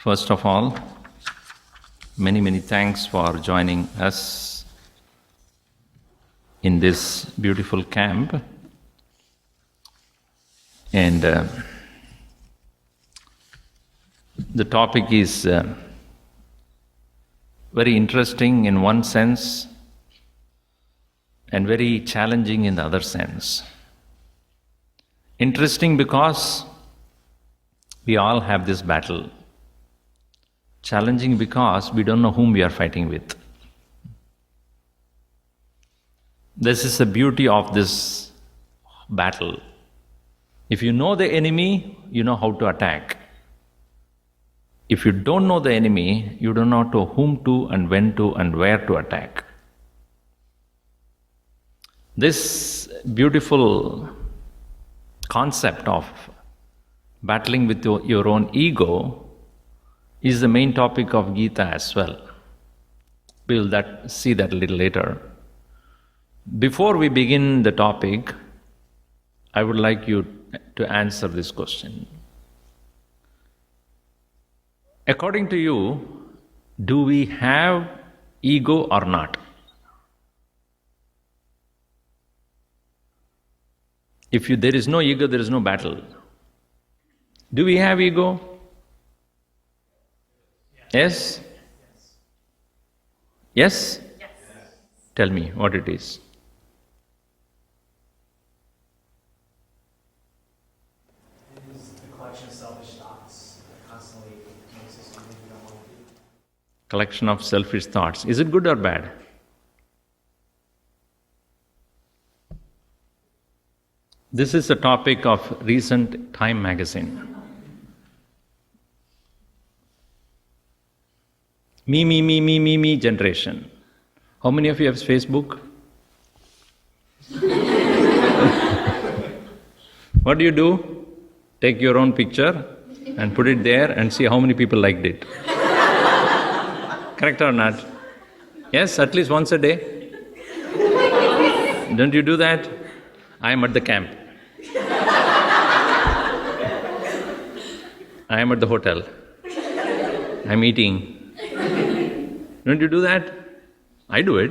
First of all, many thanks for joining us in this beautiful camp. And the topic is very interesting in one sense and very challenging in the other sense. Interesting because we all have this battle. Challenging because we don't know whom we are fighting with. This is the beauty of this battle. If you know the enemy, you know how to attack. If you don't know the enemy, you don't know to whom to and when to and where to attack. This beautiful concept of battling with your own ego is the main topic of Gita as well. We'll see that a little later. Before we begin the topic, I would like you to answer this question. According to you, do we have ego or not? If there is no ego, there is no battle. Do we have ego? Yes? Yes? Yes. Tell me what it is. It is the collection of selfish thoughts that constantly makes us something we don't want to do. Collection of selfish thoughts. Is it good or bad? This is the topic of recent Time magazine. Me generation. How many of you have Facebook? What do? Take your own picture and put it there and see how many people liked it. Correct or not? Yes, at least once a day. Don't you do that? I am at the camp. I am at the hotel. I am eating. Don't you do that? I do it.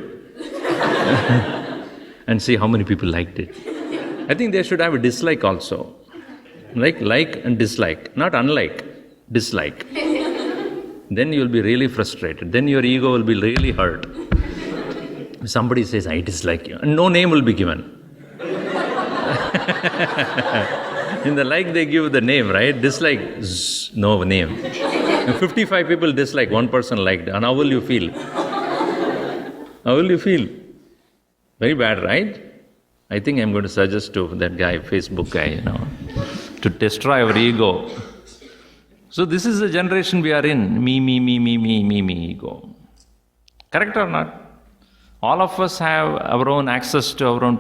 And see how many people liked it. I think they should have a dislike also. Like and dislike, not unlike, dislike. Then you'll be really frustrated. Then your ego will be really hurt. If somebody says, I dislike you, and no name will be given. In the like they give the name, right? Dislike, no name. And 55 people dislike, one person liked. And how will you feel? How will you feel? Very bad, right? I think I'm going to suggest to that guy, Facebook guy, to destroy our ego. So this is the generation we are in. Me, ego. Correct or not? All of us have our own access to our own,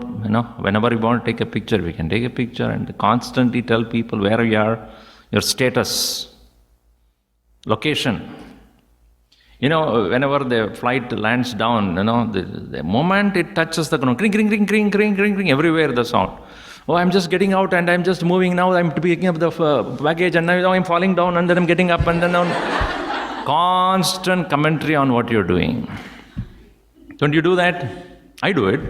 whenever we want to take a picture, we can take a picture and constantly tell people where you are, your status, location. Whenever the flight lands down, the moment it touches the ground, kring, everywhere the sound. Oh, I'm just getting out and I'm just moving now, I'm picking up the baggage and now I'm falling down and then I'm getting up and then down. Constant commentary on what you're doing. Don't you do that? I do it.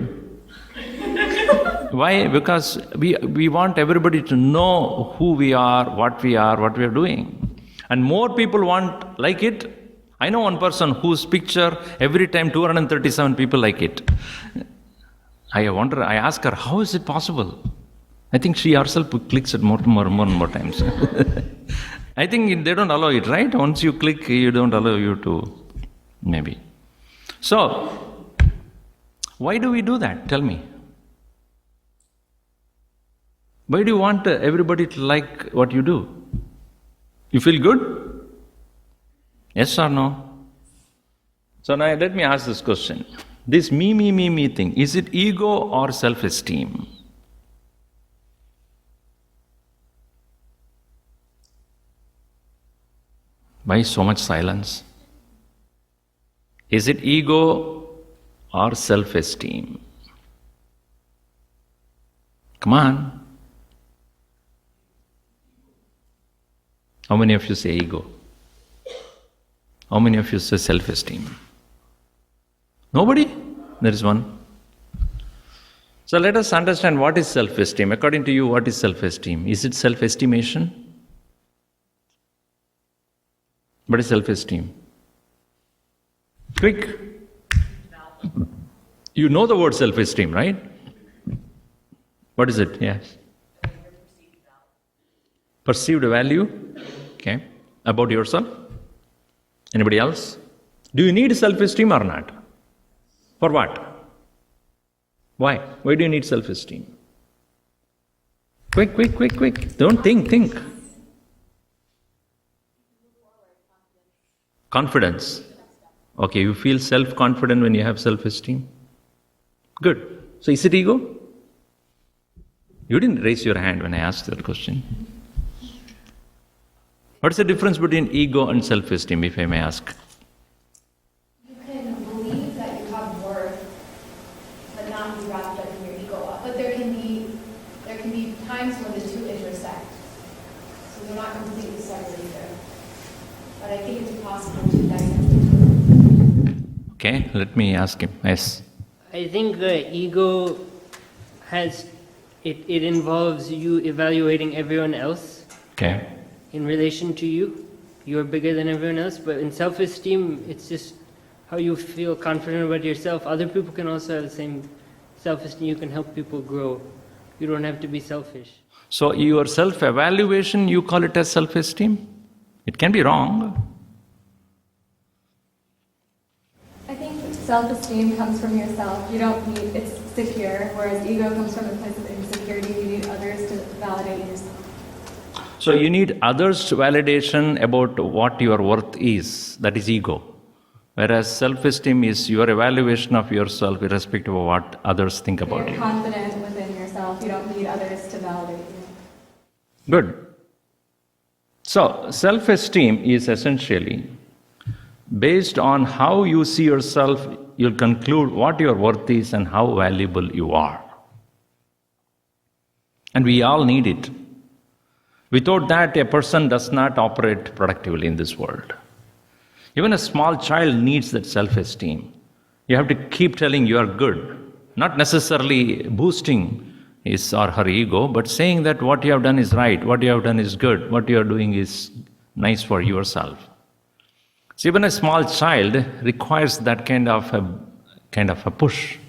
Why? Because we want everybody to know who we are, what we are doing. And more people want like it. I know one person whose picture every time 237 people like it. I ask her, how is it possible? I think she herself clicks it more times. I think they don't allow it, right? Once you click, you don't allow you to, maybe. So, why do we do that? Tell me. Why do you want everybody to like what you do? You feel good? Yes or no? So now let me ask this question. This me thing, is it ego or self-esteem? Why so much silence? Is it ego or self-esteem? Come on. How many of you say ego? How many of you say self-esteem? Nobody? There is one. So let us understand what is self-esteem. According to you, what is self-esteem? Is it self-estimation? What is self-esteem? Quick. You know the word self-esteem, right? What is it? Yes. Perceived value. Okay. About yourself? Anybody else? Do you need self-esteem or not? For what? Why? Why do you need self-esteem? Quick. Don't think. Confidence. Okay, you feel self-confident when you have self-esteem? Good. So is it ego? You didn't raise your hand when I asked that question. What's the difference between ego and self-esteem, if I may ask? You can believe that you have worth, but not be wrapped up in your ego. But there can be times when the two intersect. So they're not completely separate either. But I think it's possible to dissect. Okay, let me ask him. Yes. I think the ego it involves you evaluating everyone else. Okay. In relation to you. You're bigger than everyone else, but in self-esteem, it's just how you feel confident about yourself. Other people can also have the same self-esteem. You can help people grow. You don't have to be selfish. So your self-evaluation, you call it as self-esteem? It can be wrong. I think self-esteem comes from yourself. You don't need, it's secure, whereas ego comes from a place of insecurity. You need others to validate yourself. So you need others' validation about what your worth is. That is ego. Whereas self-esteem is your evaluation of yourself irrespective of what others think about You're you. confident within yourself. You don't need others to validate you. Good. So self-esteem is essentially based on how you see yourself, you'll conclude what your worth is and how valuable you are. And we all need it. Without that, a person does not operate productively in this world. Even a small child needs that self-esteem. You have to keep telling you are good, not necessarily boosting his or her ego, but saying that what you have done is right, what you have done is good, what you are doing is nice for yourself. So even a small child requires that kind of a push.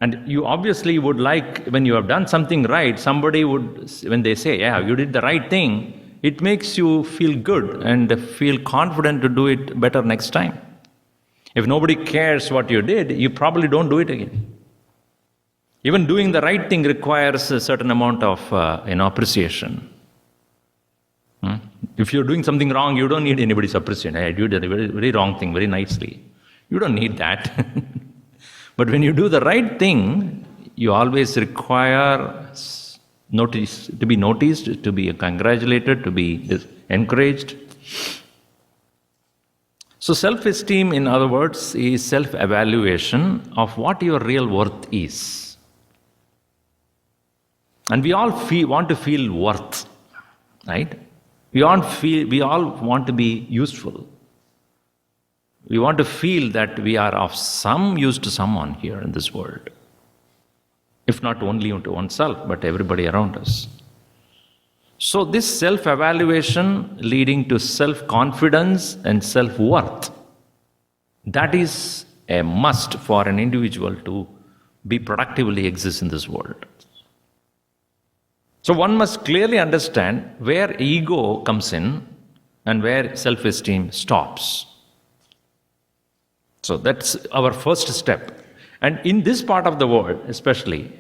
And you obviously would like, when you have done something right, somebody would, when they say, yeah, you did the right thing, it makes you feel good and feel confident to do it better next time. If nobody cares what you did, you probably don't do it again. Even doing the right thing requires a certain amount of appreciation. If you're doing something wrong, you don't need anybody's appreciation. I did a very, very wrong thing very nicely. You don't need that. But when you do the right thing, you always require to be noticed, to be congratulated, to be encouraged. So self-esteem, in other words, is self-evaluation of what your real worth is. And we all want to feel worth, right? We all want to be useful. We want to feel that we are of some use to someone here in this world. If not only to oneself, but everybody around us. So this self-evaluation leading to self-confidence and self-worth, that is a must for an individual to be productively exist in this world. So one must clearly understand where ego comes in and where self-esteem stops. So that's our first step. And in this part of the world, especially,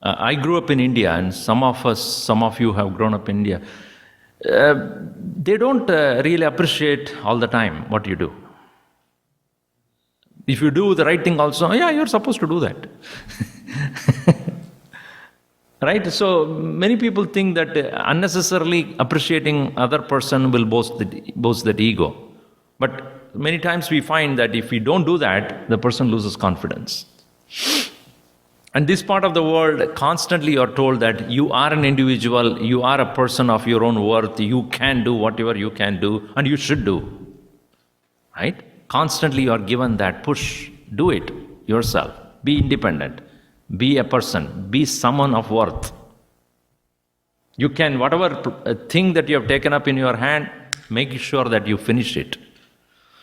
I grew up in India, and some of you have grown up in India. They don't really appreciate all the time what you do. If you do the right thing also, yeah, you're supposed to do that. Right? So many people think that unnecessarily appreciating other person will boast that ego. But many times we find that if we don't do that, the person loses confidence. And this part of the world, constantly you are told that you are an individual, you are a person of your own worth, you can do whatever you can do, and you should do. Right? Constantly you are given that push. Do it yourself. Be independent. Be a person. Be someone of worth. You can, whatever thing that you have taken up in your hand, make sure that you finish it.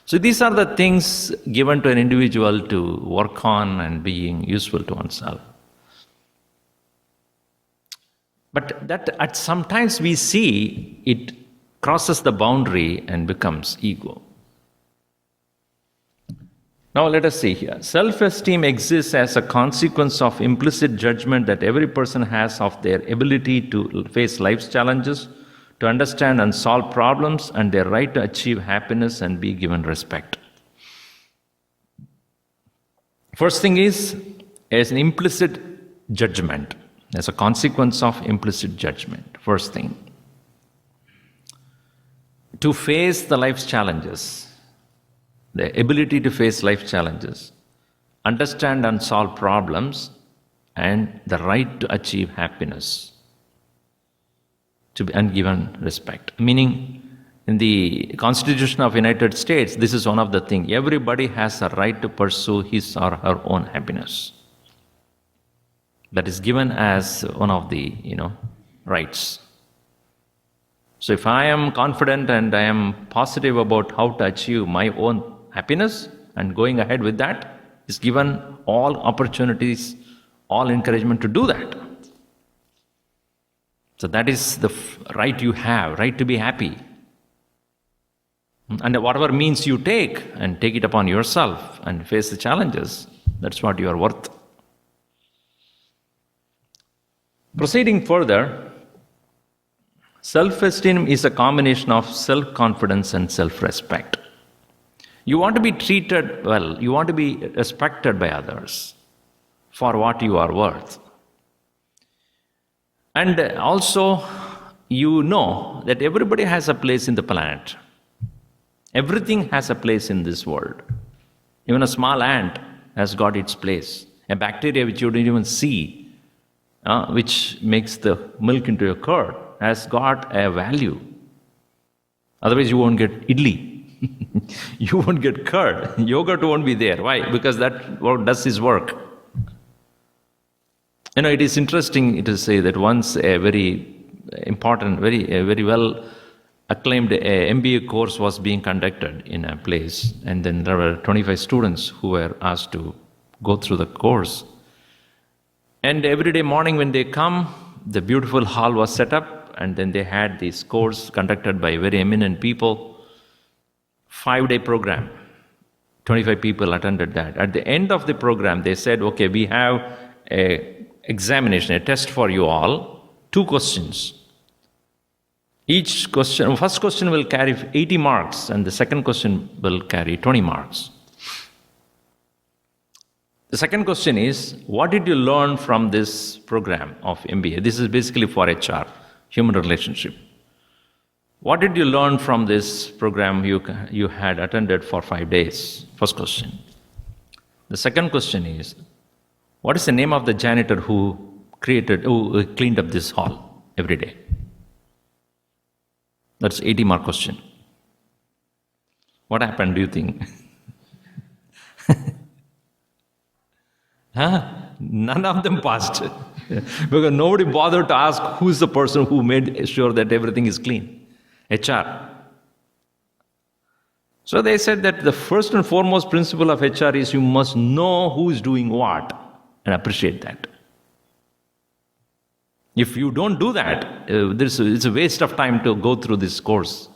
So these are the things given to an individual to work on and being useful to oneself. But that at sometimes we see it crosses the boundary and becomes ego. Now let us see here. Self-esteem exists as a consequence of implicit judgment that every person has of their ability to face life's challenges, to understand and solve problems, and their right to achieve happiness and be given respect. First thing is an implicit judgment, as a consequence of implicit judgment. First thing. To face the life's challenges, the ability to face life challenges, understand and solve problems, and the right to achieve happiness. To be given respect. Meaning, in the Constitution of United States, this is one of the things. Everybody has a right to pursue his or her own happiness. That is given as one of the, rights. So if I am confident and I am positive about how to achieve my own happiness and going ahead with that, is given all opportunities, all encouragement to do that. So that is the right you have, right to be happy. And whatever means you take, and take it upon yourself and face the challenges, that's what you are worth. Proceeding further, self-esteem is a combination of self-confidence and self-respect. You want to be treated well, you want to be respected by others for what you are worth. And also, you know that everybody has a place in the planet. Everything has a place in this world. Even a small ant has got its place. A bacteria which you don't even see, which makes the milk into a curd, has got a value. Otherwise you won't get idli. You won't get curd. Yogurt won't be there. Why? Because that does his work. It is interesting to say that once a very important, very well acclaimed MBA course was being conducted in a place, and then there were 25 students who were asked to go through the course. And every day morning when they come, the beautiful hall was set up, and then they had this course conducted by very eminent people. 5-day program. 25 people attended that. At the end of the program, they said, okay, we have a examination, a test for you all, 2 questions. Each question, first question will carry 80 marks and the second question will carry 20 marks. The second question is, what did you learn from this program of MBA? This is basically for HR, human relationship. What did you learn from this program you had attended for 5 days? First question. The second question is, what is the name of the janitor who cleaned up this hall every day? That's 80-mark question. What happened, do you think? None of them passed. Because nobody bothered to ask who's the person who made sure that everything is clean. HR. So they said that the first and foremost principle of HR is you must know who is doing what and appreciate that. If you don't do that, it's a waste of time to go through this course.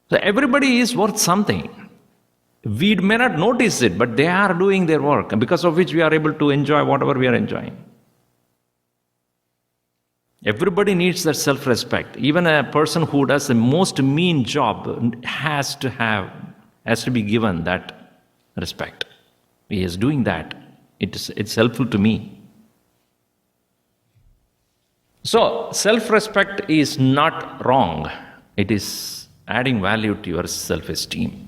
So everybody is worth something. We may not notice it, but they are doing their work, and because of which we are able to enjoy whatever we are enjoying. Everybody needs that self-respect. Even a person who does the most mean job has to be given that respect. He is doing that. It's helpful to me. So, self-respect is not wrong. It is adding value to your self-esteem.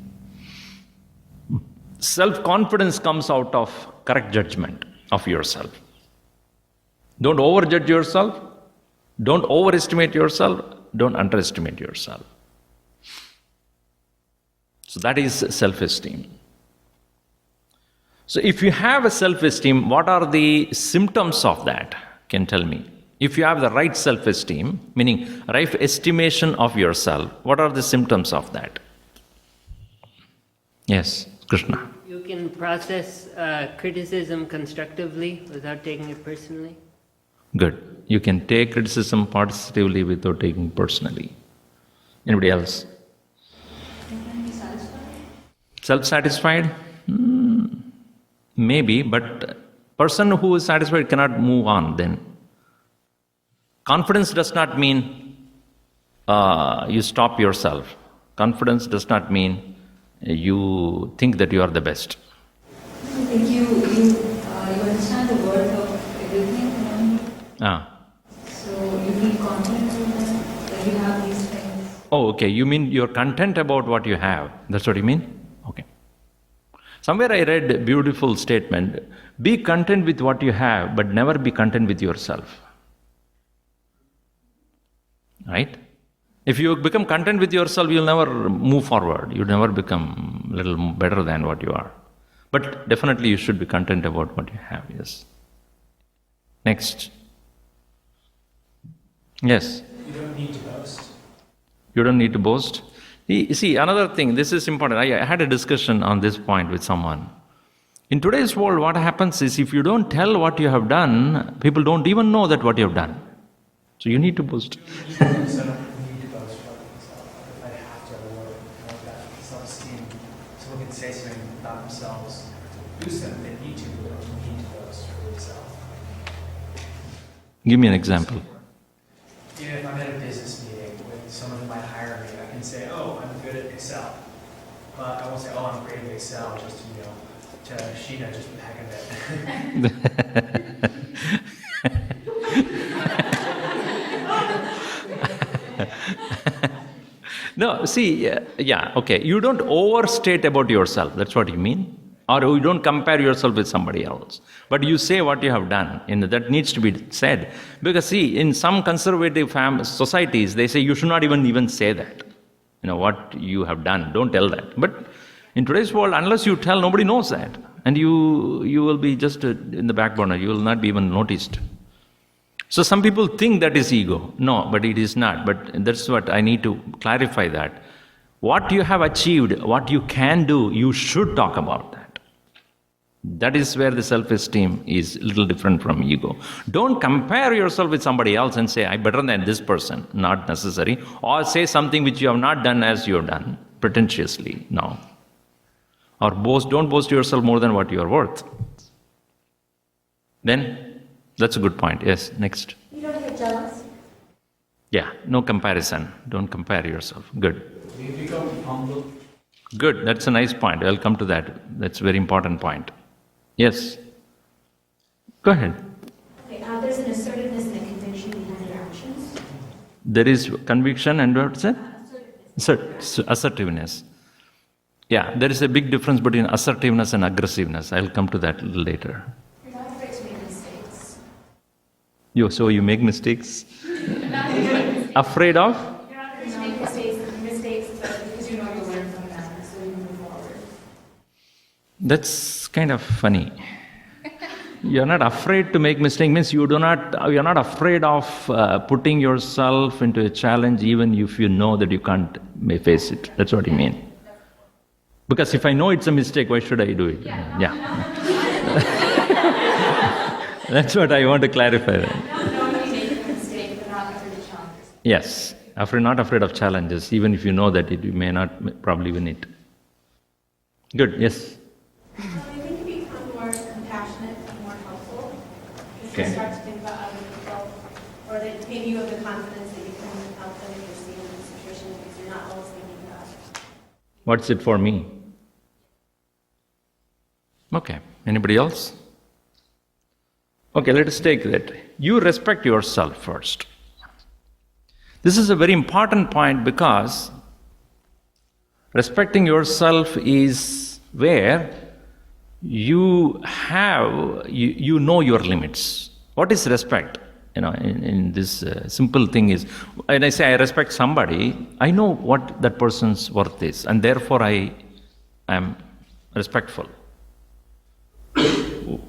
Self-confidence comes out of correct judgment of yourself. Don't overjudge yourself. Don't overestimate yourself. Don't underestimate yourself. So that is self-esteem. So if you have a self-esteem, what are the symptoms of that? Can tell me. If you have the right self-esteem, meaning right estimation of yourself, what are the symptoms of that? Yes, Krishna. You can process criticism constructively without taking it personally. Good. You can take criticism positively without taking it personally. Anybody else? You can be satisfied. Self-satisfied? Maybe, but person who is satisfied cannot move on then. Confidence does not mean you stop yourself. Confidence does not mean you think that you are the best. I think you understand the worth of everything around you. So you feel confident in that you have these things. Oh, okay. You mean you're content about what you have. That's what you mean? Okay. Somewhere I read a beautiful statement. Be content with what you have, but never be content with yourself. Right? If you become content with yourself, you'll never move forward. You'll never become a little better than what you are. But definitely you should be content about what you have, yes. Next. Yes? You don't need to boast. You don't need to boast? You see, another thing, this is important. I had a discussion on this point with someone. In today's world, what happens is if you don't tell what you have done, people don't even know that what you have done. So you need to boast. So I don't need to boast about myself. If I have to, I will. I want that self-esteem. Someone can say something about themselves, boost them. They need to, but they don't need to boast for themselves. Give me an example. Even if I'm at a business meeting with someone who might hire me, I can say, oh, I'm good at Excel. But I won't say, oh, I'm great at Excel, just to Sheena, just for the heck of it. No, see, yeah, okay. You don't overstate about yourself. That's what you mean. Or you don't compare yourself with somebody else. But you say what you have done. That needs to be said. Because see, in some conservative societies, they say you should not even say that. What you have done. Don't tell that. But in today's world, unless you tell, nobody knows that. And you will be just in the back burner. You will not be even noticed. So some people think that is ego. No, but it is not. But that's what I need to clarify that. What you have achieved, what you can do, you should talk about that. That is where the self-esteem is a little different from ego. Don't compare yourself with somebody else and say, I'm better than this person. Not necessary. Or say something which you have not done as you have done, pretentiously. No. Or don't boast yourself more than what you are worth. Then, that's a good point. Yes, next. You don't get jealous. Yeah, no comparison. Don't compare yourself. Good. Do you become humble? Good, that's a nice point. I'll come to that. That's a very important point. Yes. Go ahead. Okay, there's an assertiveness and a conviction behind your actions. There is conviction and what's that? Assertiveness. Yeah, there is a big difference between assertiveness and aggressiveness. I'll come to that a little later. You're not afraid to make mistakes. So you make mistakes? Afraid of? You're not afraid to make mistakes, but because you know you'll learn from them, so you move forward. That's kind of funny. You're not afraid to make mistakes, means you're not afraid of putting yourself into a challenge even if you know that you can't face it. That's what you mean. Because if I know it's a mistake, why should I do it? Yeah. That's what I want to clarify. Not knowing you make a mistake, but not afraid to challenge yourself. Yes, not afraid of challenges, even if you know that you may not probably win it. Good, yes. I think you become more compassionate and more helpful. Because Okay. you start to think about other people, or that maybe you have the confidence that you can help them if you're seeing in a situation because you're not always thinking about it. What's it for me? Okay, anybody else? Okay, let us take that. You respect yourself first. This is a very important point because respecting yourself is where you know your limits. What is respect? In this simple thing is, when I say I respect somebody, I know what that person's worth is, and therefore I am respectful.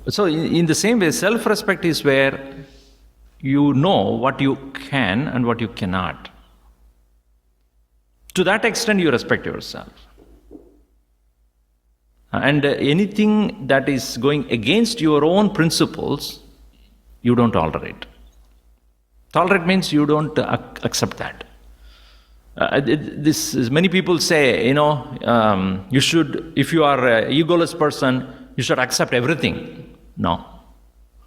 So in the same way, self-respect is where you know what you can and what you cannot. To that extent, you respect yourself. And anything that is going against your own principles, you don't tolerate. Tolerate means you don't accept that. Many people say, you should, if you are an egoless person, you should accept everything. No.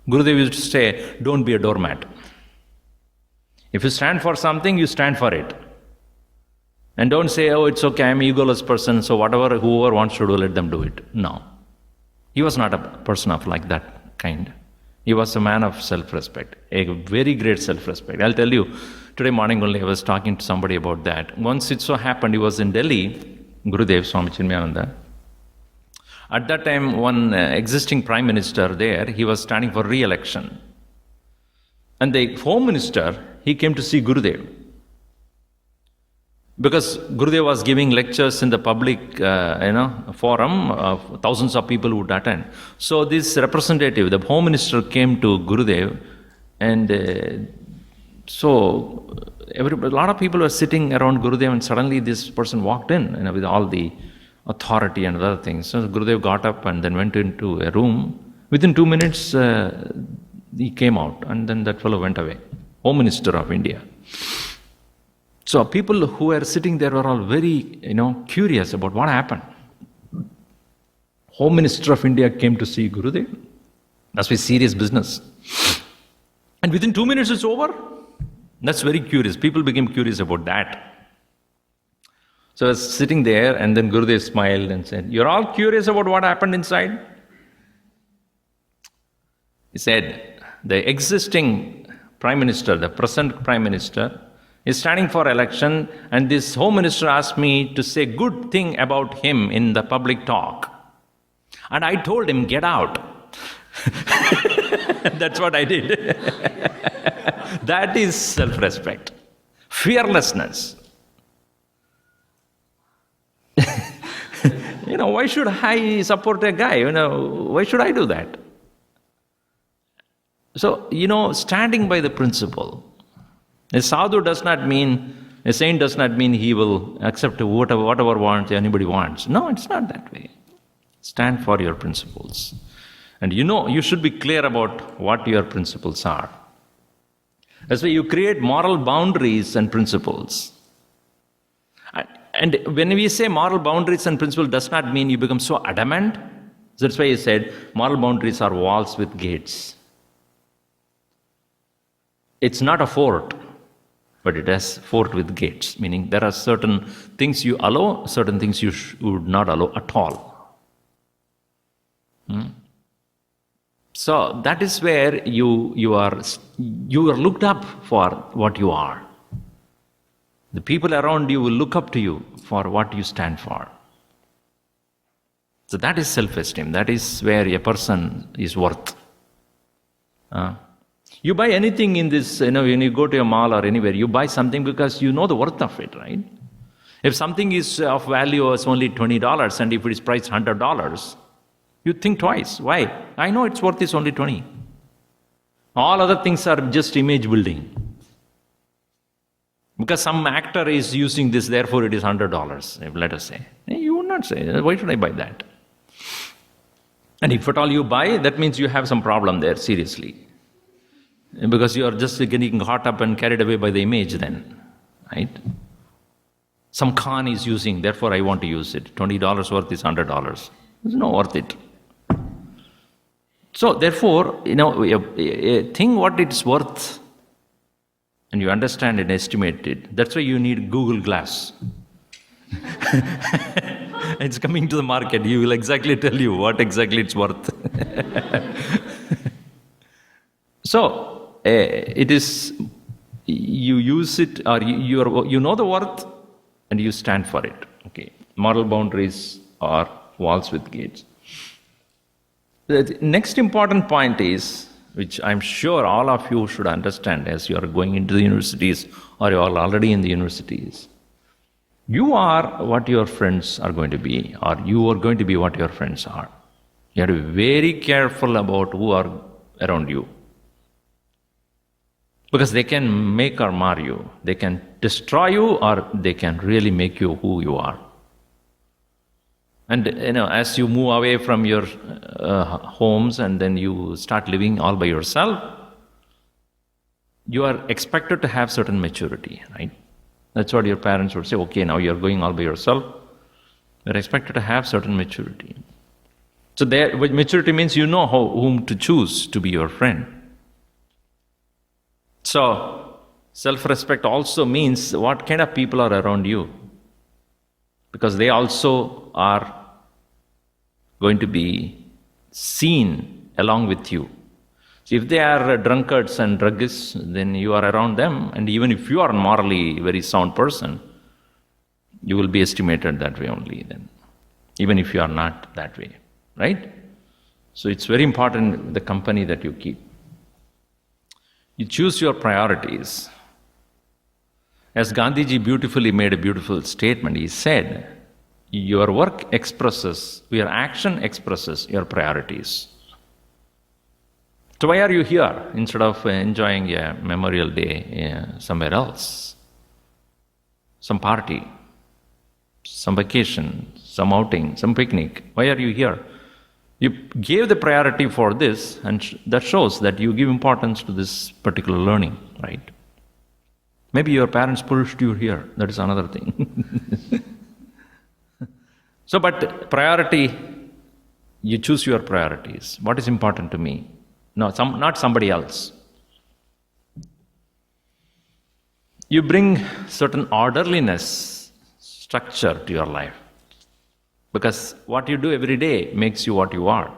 Gurudev used to say, don't be a doormat. If you stand for something, you stand for it. And don't say, oh, it's okay, I'm an egoless person, so whoever wants to do, let them do it. No. He was not a person of like that kind. He was a man of self-respect, a very great self-respect. I'll tell you, today morning only I was talking to somebody about that. Once it so happened, he was in Delhi, Gurudev Swami Chinmaya. At that time, one existing prime minister there, he was standing for re-election. And the home minister, he came to see Gurudev. Because Gurudev was giving lectures in the public, forum, thousands of people would attend. So this representative, the home minister, came to Gurudev, and a lot of people were sitting around Gurudev, and suddenly this person walked in, with all the authority and other things. So Gurudev got up and then went into a room. Within 2 minutes, he came out, and then that fellow went away. Home Minister of India. So people who were sitting there were all very, curious about what happened. Home Minister of India came to see Gurudev. That's very serious business. And within 2 minutes it's over. That's very curious. People became curious about that. So I was sitting there, and then Gurudev smiled and said, you're all curious about what happened inside? He said, the existing Prime Minister, the present Prime Minister, is standing for election, and this Home Minister asked me to say good thing about him in the public talk. And I told him, get out. That's what I did. That is self-respect. Fearlessness. Why should I support a guy? Why should I do that? So, standing by the principle. A sadhu does not mean, a saint does not mean he will accept whatever wants anybody wants. No, it's not that way. Stand for your principles. And you should be clear about what your principles are. That's why you create moral boundaries and principles. And when we say moral boundaries and principles, does not mean you become so adamant. That's why he said moral boundaries are walls with gates. It's not a fort, but it has fort with gates, meaning there are certain things you allow, certain things you would not allow at all. So that is where you are looked up for what you are. The people around you will look up to you for what you stand for. So that is self-esteem. That is where a person is worth. You buy anything in this, when you go to a mall or anywhere, you buy something because you know the worth of it, right? If something is of value as only $20 and if it is priced $100, you think twice. Why? I know its worth is only 20. All other things are just image building. Because some actor is using this, therefore it is $100, let us say. You would not say, why should I buy that? And if at all you buy, that means you have some problem there, seriously. Because you are just getting caught up and carried away by the image then, right? Some Khan is using, therefore I want to use it. $20 worth is $100. It's not worth it. So therefore, a thing what it's worth, and you understand and estimate it, that's why you need Google Glass. It's coming to the market. You will exactly tell you what exactly it's worth. So, it is, you use it, or you know the worth, and you stand for it. Okay. Moral boundaries are walls with gates. The next important point is, which I'm sure all of you should understand as you are going into the universities or you are already in the universities. You are what your friends are going to be, or you are going to be what your friends are. You have to be very careful about who are around you. Because they can make or mar you. They can destroy you or they can really make you who you are. And as you move away from your homes and then you start living all by yourself, you are expected to have certain maturity, right? That's what your parents would say, okay, now you're going all by yourself. You're expected to have certain maturity. So maturity means you know whom to choose to be your friend. So, self-respect also means what kind of people are around you. Because they also are going to be seen along with you. So if they are drunkards and druggists, then you are around them, and even if you are morally very sound person, you will be estimated that way only then, even if you are not that way, right? So it's very important the company that you keep. You choose your priorities. As Gandhiji beautifully made a beautiful statement, he said, your work expresses, your action expresses your priorities. So why are you here instead of enjoying a Memorial Day somewhere else? Some party, some vacation, some outing, some picnic. Why are you here? You gave the priority for this, and that shows that you give importance to this particular learning, right? Maybe your parents pushed you here. That is another thing. So, but priority, you choose your priorities. What is important to me? No, not somebody else. You bring certain orderliness, structure to your life. Because what you do every day makes you what you are.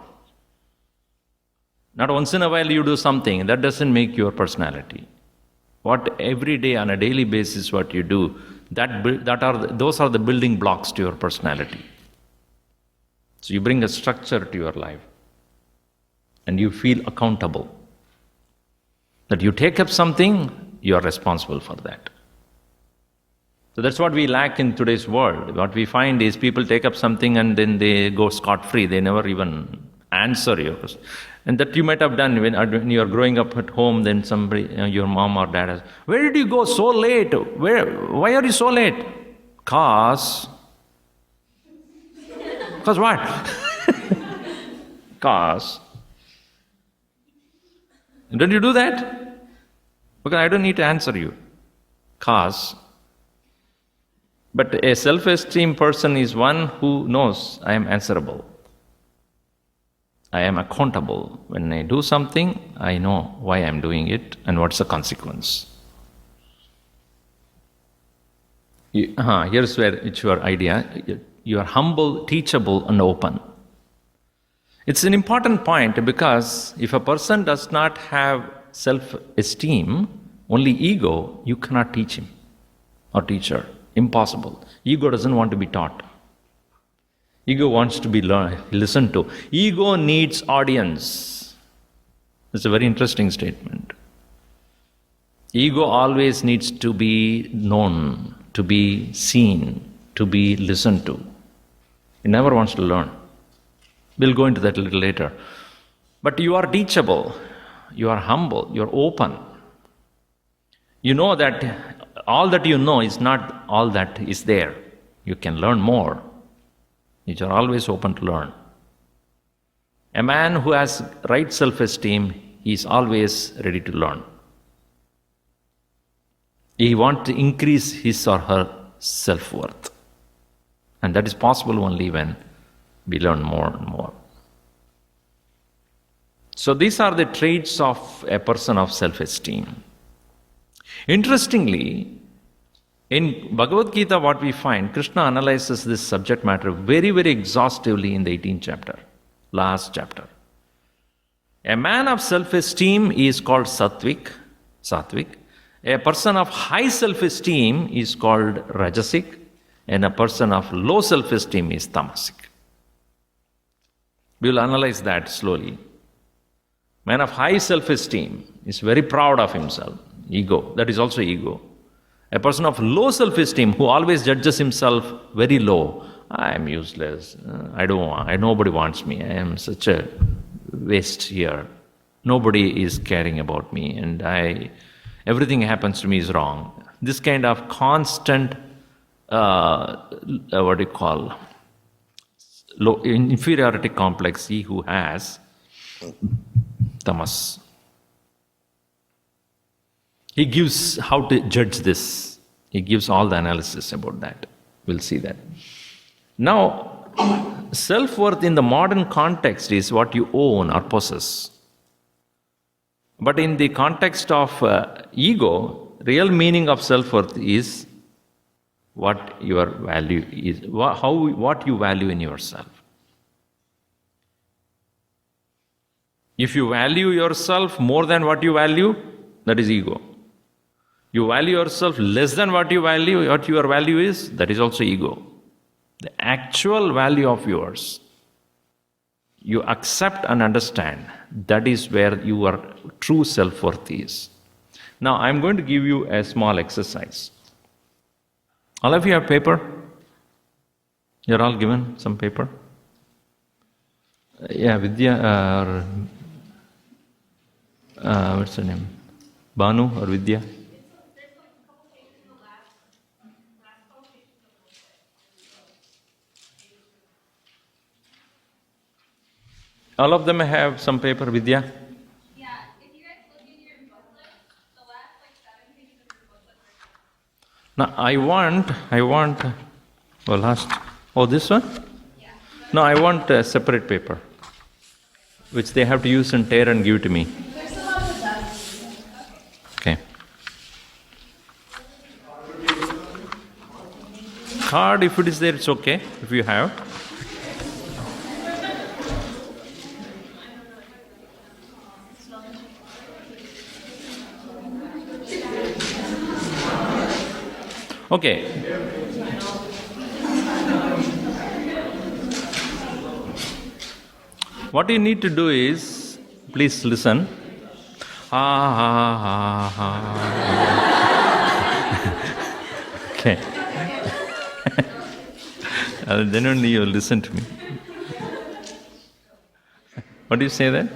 Not once in a while you do something, that doesn't make your personality. What every day on a daily basis what you do, those are the building blocks to your personality. So you bring a structure to your life. And you feel accountable. That you take up something, you are responsible for that. So that's what we lack in today's world. What we find is people take up something and then they go scot-free. They never even answer yours. And that you might have done when you are growing up at home, then somebody, your mom or dad asks, where did you go so late? Why are you so late? Cause what? Cause. Don't you do that? Because I don't need to answer you. Cause. But a self-esteem person is one who knows I am answerable. I am accountable. When I do something, I know why I am doing it and what's the consequence. Here's where it's your idea. You are humble, teachable, and open. It's an important point because if a person does not have self-esteem, only ego, you cannot teach him or teach her. Impossible. Ego doesn't want to be taught. Ego wants to be listened to. Ego needs audience. It's a very interesting statement. Ego always needs to be known, to be seen, to be listened to. It never wants to learn. We'll go into that a little later. But you are teachable, you are humble, you are open. You know that all that you know is not all that is there. You can learn more. You are always open to learn. A man who has right self-esteem, he is always ready to learn. He wants to increase his or her self-worth. And that is possible only when we learn more and more. So these are the traits of a person of self-esteem. Interestingly, in Bhagavad Gita what we find, Krishna analyzes this subject matter very, very exhaustively in the 18th chapter, last chapter. A man of self-esteem is called sattvic. A person of high self-esteem is called rajasic, and a person of low self-esteem is tamasic. We will analyze that slowly. Man of high self-esteem is very proud of himself. Ego, that is also ego. A person of low self-esteem who always judges himself very low. I am useless. Nobody wants me. I am such a waste here. Nobody is caring about me, and everything happens to me is wrong. This kind of constant, low inferiority complex, he who has tamas. He gives how to judge this. He gives all the analysis about that. We'll see that. Now, self-worth in the modern context is what you own or possess. But in the context of ego, real meaning of self-worth is what your value is, what you value in yourself. If you value yourself more than what you value, that is ego. You value yourself less than what your value is, that is also ego. The actual value of yours, you accept and understand, that is where your true self-worth is. Now, I'm going to give you a small exercise. All of you have paper? You're all given some paper? Vidya, what's her name? Banu or Vidya? All of them have some paper, Vidya? Yeah, if you guys look in your booklet, the last 7 pages of your booklet are. Now this one? Yeah. No, I want a separate paper, which they have to use and tear and give to me. There's some on the desk. Okay. Card, if it is there, it's okay, if you have. Okay. What you need to do is, please listen. Okay. Then only you will listen to me. What do you say then?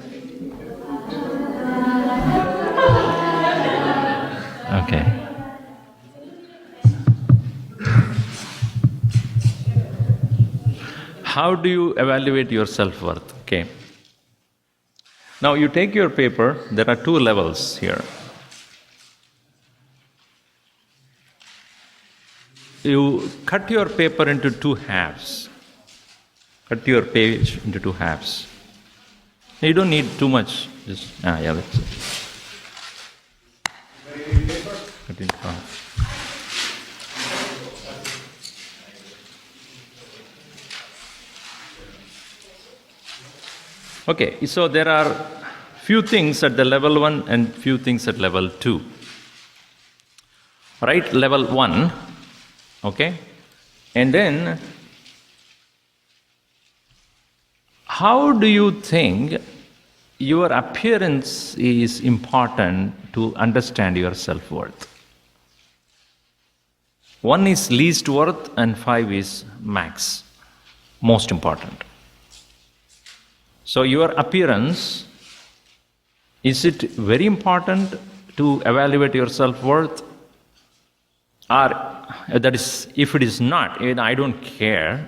Okay. How do you evaluate your self-worth? Okay. Now you take your paper, there are 2 levels here. You cut your paper into 2 halves. Cut your page into 2 halves. You don't need too much. Just, that's it. Cut into half. Okay, so there are few things at the level 1 and few things at level 2. Right, level 1, okay? And then, how do you think your appearance is important to understand your self-worth? 1 is least worth and 5 is max, most important. So your appearance, is it very important to evaluate your self-worth? Or, that is, if it is not, I don't care,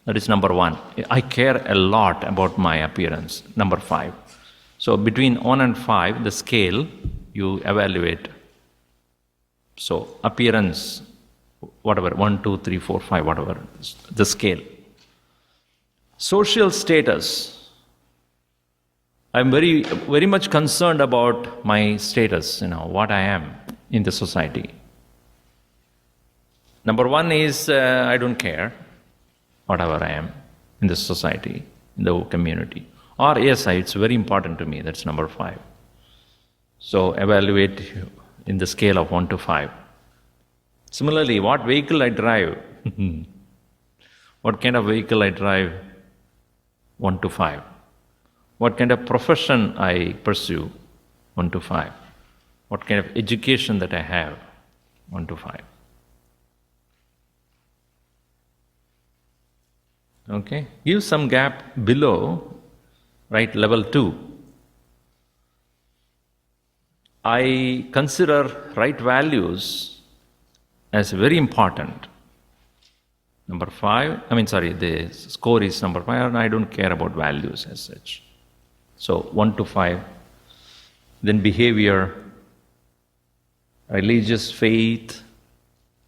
that is number 1. I care a lot about my appearance, number 5. So between 1 and 5, the scale you evaluate. So appearance, whatever, 1, 2, 3, 4, 5, whatever, the scale. Social status. I'm very, very much concerned about my status, what I am in the society. Number 1 is, I don't care, whatever I am in the society, in the community. Or yes, it's very important to me, that's number 5. So evaluate in the scale of 1 to 5. Similarly, what vehicle I drive, what kind of vehicle I drive, 1 to 5. What kind of profession I pursue? 1 to 5. What kind of education that I have? 1 to 5. Okay? Give some gap below, right, level 2. I consider right values as very important. Number 5, the score is number 5, and I don't care about values as such. So 1 to 5. Then behavior, religious faith,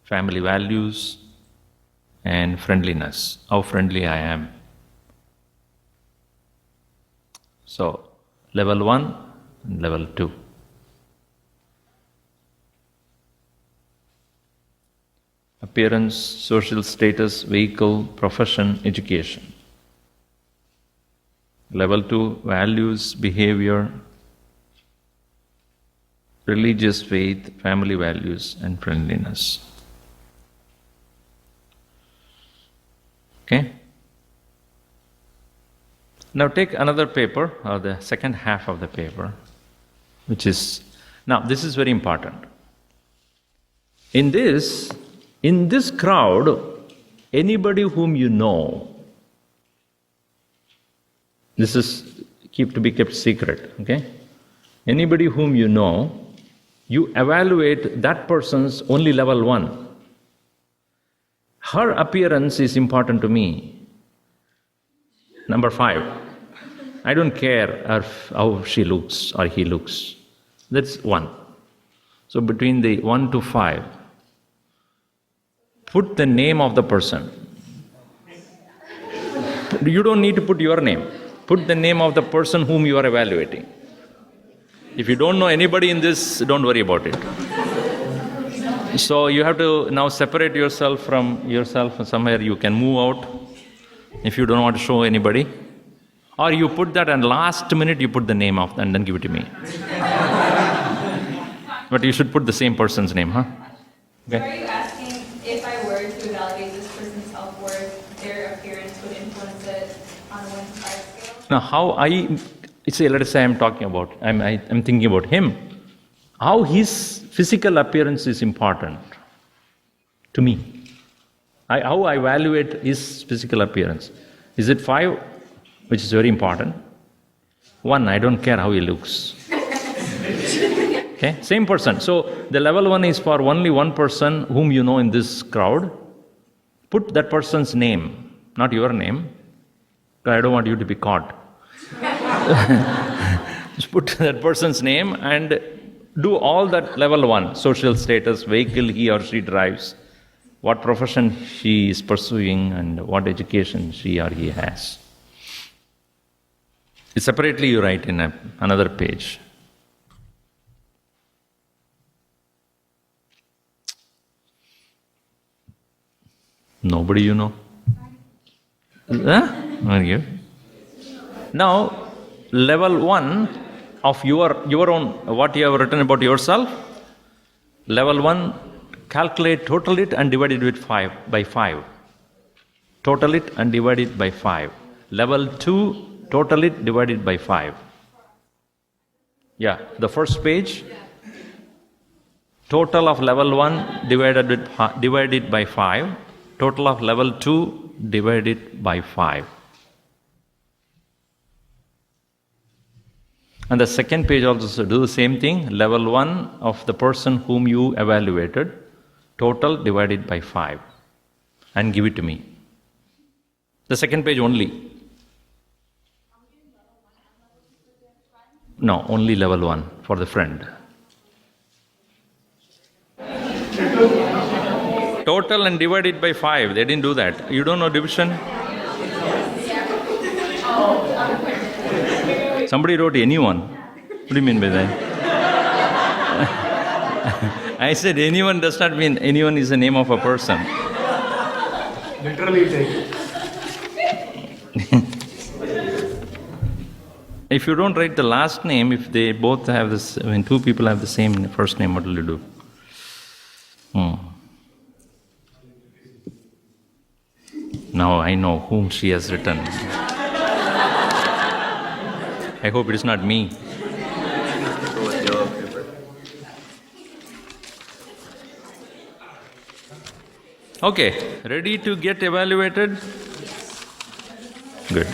family values, and friendliness. How friendly I am. So level 1 and level 2. Appearance, social status, vehicle, profession, education. Level 2, values, behavior, religious faith, family values, and friendliness. Okay? Now take another paper, or the second half of the paper, which is, now this is very important. In this crowd, anybody whom you know, this is to be kept secret, okay? Anybody whom you know, you evaluate that person's only level 1. Her appearance is important to me. Number 5. I don't care how she looks or he looks. That's 1. So between the 1 to 5, put the name of the person. You don't need to put your name. Put the name of the person whom you are evaluating. If you don't know anybody in this, don't worry about it. So you have to now separate yourself from yourself. Somewhere you can move out if you don't want to show anybody. Or you put that, and last minute you put the name of, and then give it to me. But you should put the same person's name, huh? Okay. Are you asking if I were to evaluate this person's self-worth, their appearance would influence it on a 1 to 5 scale? Now, let us say I'm thinking about him. How his physical appearance is important to me. How I evaluate his physical appearance. Is it 5, which is very important? 1, I don't care how he looks. Okay, same person. So the level 1 is for only one person whom you know in this crowd. Put that person's name, not your name. I don't want you to be caught. Just put that person's name and do all that level 1, social status, vehicle he or she drives, what profession she is pursuing, and what education she or he has. Separately you write in another page. Nobody you know? Very good. Now, level 1 of your own, what you have written about yourself, level 1, calculate, total it and divide it by 5. Total it and divide it by 5. Level 2, total it, divide it by 5. Yeah, the first page. Total of level 1 divided by 5. Total of level 2 divided by 5. And the second page also do the same thing. Level 1 of the person whom you evaluated, total divided by 5. And give it to me. The second page only. No, only level 1 for the friend. Total and divided by 5. They didn't do that. You don't know division? Somebody wrote anyone. What do you mean by that? I said anyone does not mean anyone is the name of a person. Literally take. If you don't write the last name, if they both have this, when two people have the same first name, what will you do? Now I know whom she has written. I hope it is not me. Go with yellow paper. Okay, ready to get evaluated? Good.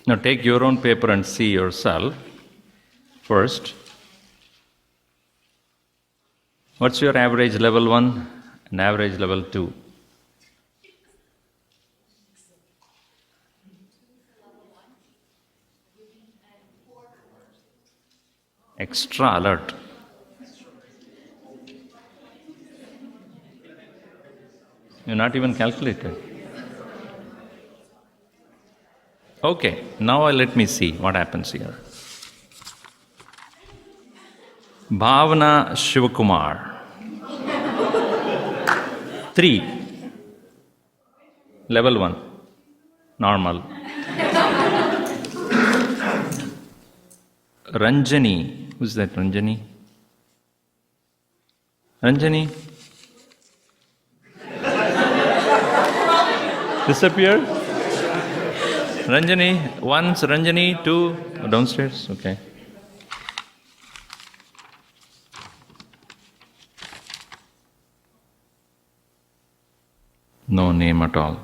Now take your own paper and see yourself first. What's your average level 1 and average level 2? Extra alert. You're not even calculated. Okay, now let me see what happens here. Bhavana Shivakumar. 3. Level 1. Normal. Ranjani. Who's that Ranjani? Ranjani? Disappeared? Ranjani, once, Ranjani, 2, downstairs, okay. No name at all.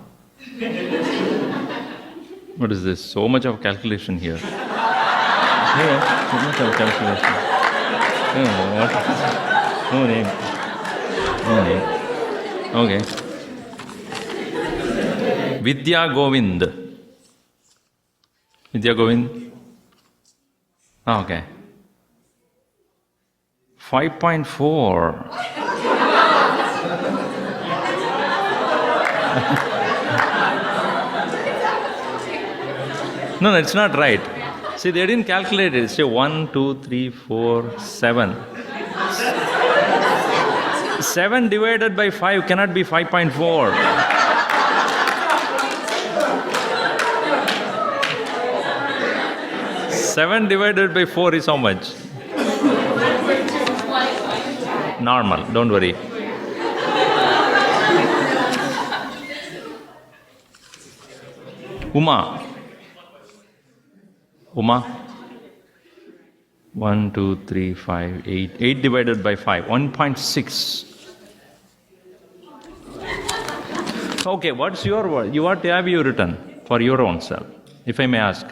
What is this? So much of calculation here. Yeah, so much of calculation. What? No name. No name. Okay. Vidya Govind. Vidya Govind? Oh, okay. 5.4. No, it's not right. See, they didn't calculate it. Say 1, 2, 3, 4, 7. 7 divided by 5 cannot be 5.4. Seven divided by 4 is how much? Normal, don't worry. Uma. 1, 2, 3, 5, 8. 8 divided by 5, 1.6. Okay, what's your word? What have you written for your own self, if I may ask?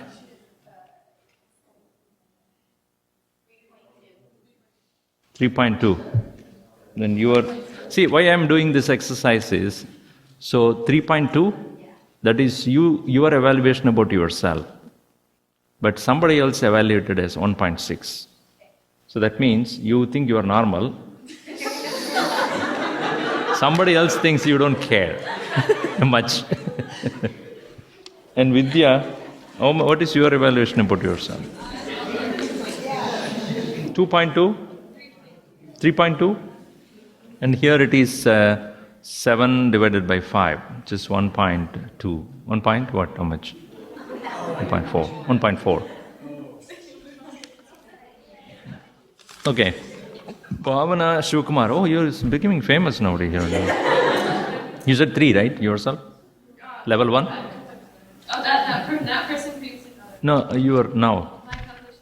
3.2. Then see, why I am doing this exercise is, so 3.2, that is your evaluation about yourself. But somebody else evaluated as 1.6. So that means you think you are normal. Somebody else thinks you don't care much. And Vidya, what is your evaluation about yourself? 2.2? 3.2? And here it is 7 divided by 5, which is 1.2. 1 point what? How much? 1.4. 1.4. Okay. Bhavana Shivakumar. Oh, you're becoming famous nowadays. You said 3, right? Yourself? Level 1? Oh, that person previously. No, you are now. My published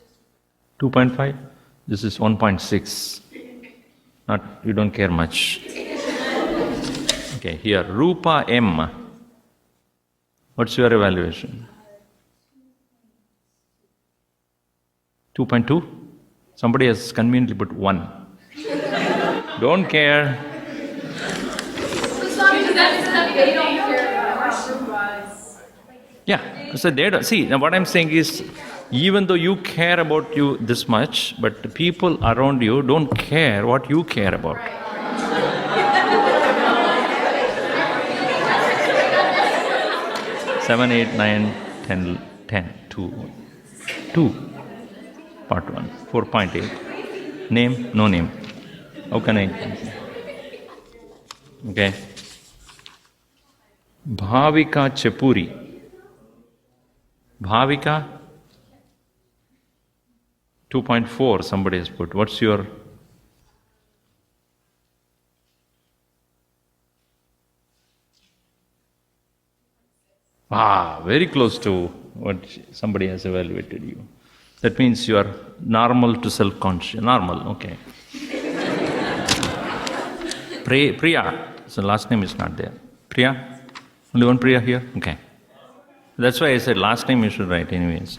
is 2.5? This is 1.6. You don't care much. Okay, here, Rupa M. What's your evaluation? 2.2? Somebody has conveniently put 1. Don't care. Yeah, so they don't, see, now what I'm saying is, even though you care about you this much, but the people around you don't care what you care about. 7, 8, 9, 10, 2. Part 1, 4.8. Name, no name. How can I? Okay. Bhavika Chepuri. Bhavika 2.4 somebody has put. What's your? Very close to what somebody has evaluated you. That means you are normal to self-conscious. Normal, okay. Priya. So last name is not there. Priya? Only one Priya here? Okay. That's why I said last name you should write anyways.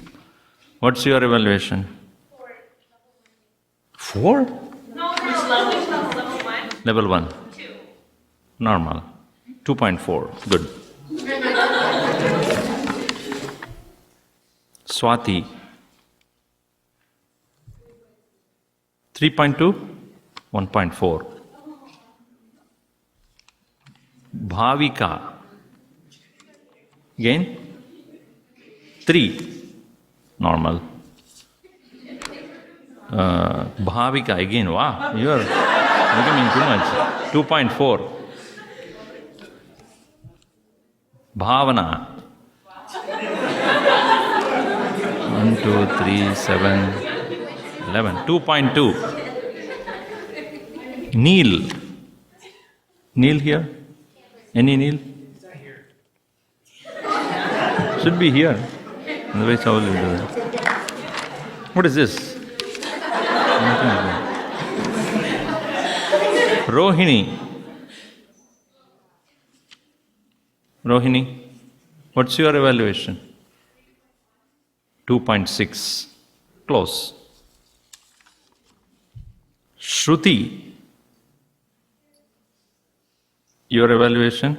What's your evaluation? 4? No, level 1. Level 1. 2. Normal. 2.4. Good. Swati. 3.2? 1.4. Bhavika. Again? 3. Normal. Bhavika again. Wow, you are becoming too much. 2.4. Bhavana. 1, 2, 3, 7, 11. 2.2. Neil. Neil here? Any Neil? Should be here. Otherwise, how will you do that? What is this? Nothing like that. Rohini. Rohini, what's your evaluation? 2.6. Close. Shruti, your evaluation?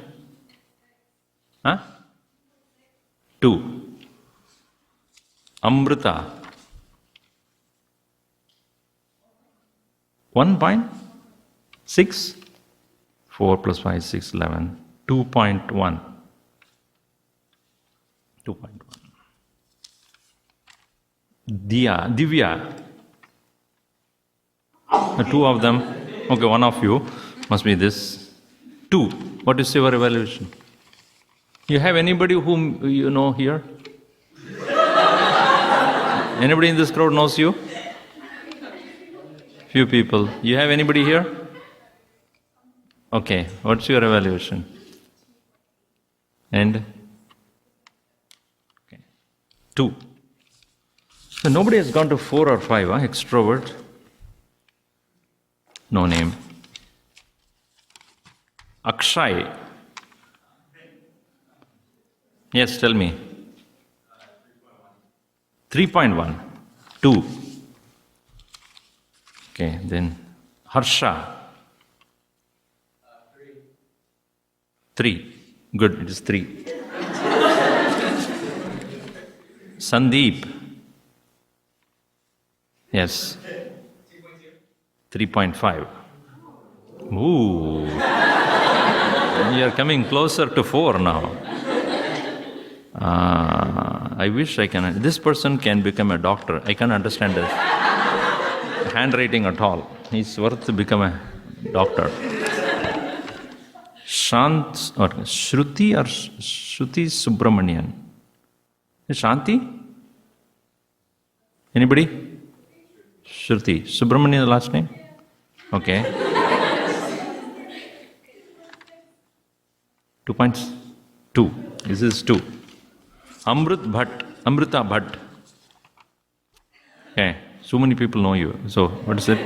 2. Amrita, 1.6. 4 plus 5, 6, 11. 2.1. 2.1. Divya. The two of them. Okay, one of you must be this. 2. What is your evaluation? You have anybody whom you know here? Anybody in this crowd knows you? Few people. You have anybody here? Okay, what's your evaluation? And? Okay. 2. So nobody has gone to 4 or 5, extrovert? No name. Akshay. Yes, tell me. 3.1. 2. Okay, then Harsha. 3. Good, it is 3. Sandeep. Yes. 3.5. Ooh. You are coming closer to 4 now. I wish I can. This person can become a doctor. I can't understand his handwriting at all. He's worth to become a doctor. Shant or Shruti or Shruti Subramanian. Is Shanti? Anybody? Shruti. Subramanian, the last name? Okay. 2.2. This is 2. Amrita Bhatt. Okay. So many people know you. So, what is it?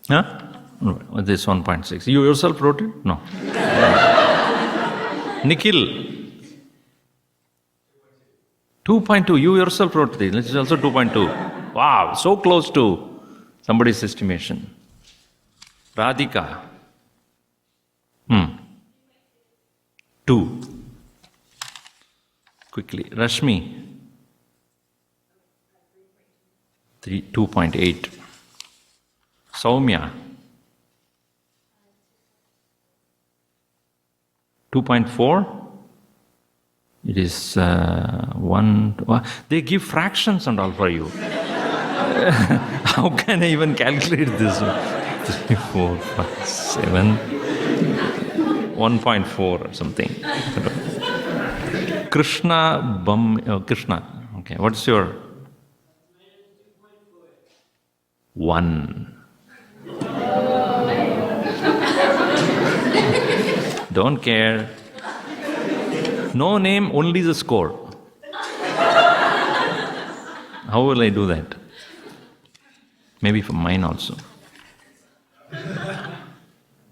Huh? No, this 1.6. You yourself wrote it? No. Nikhil. 2.2. You yourself wrote this. This is also 2.2. Wow, so close to somebody's estimation. Radhika. 2. Quickly. Rashmi. 2.8. Saumya. 2.4. It is 1. They give fractions and all for you. How can I even calculate this? 3, 4, 5, 7, 1.4 or something. Krishna. Okay, what's your 1? Don't care. No name, only the score. How will I do that? Maybe for mine also.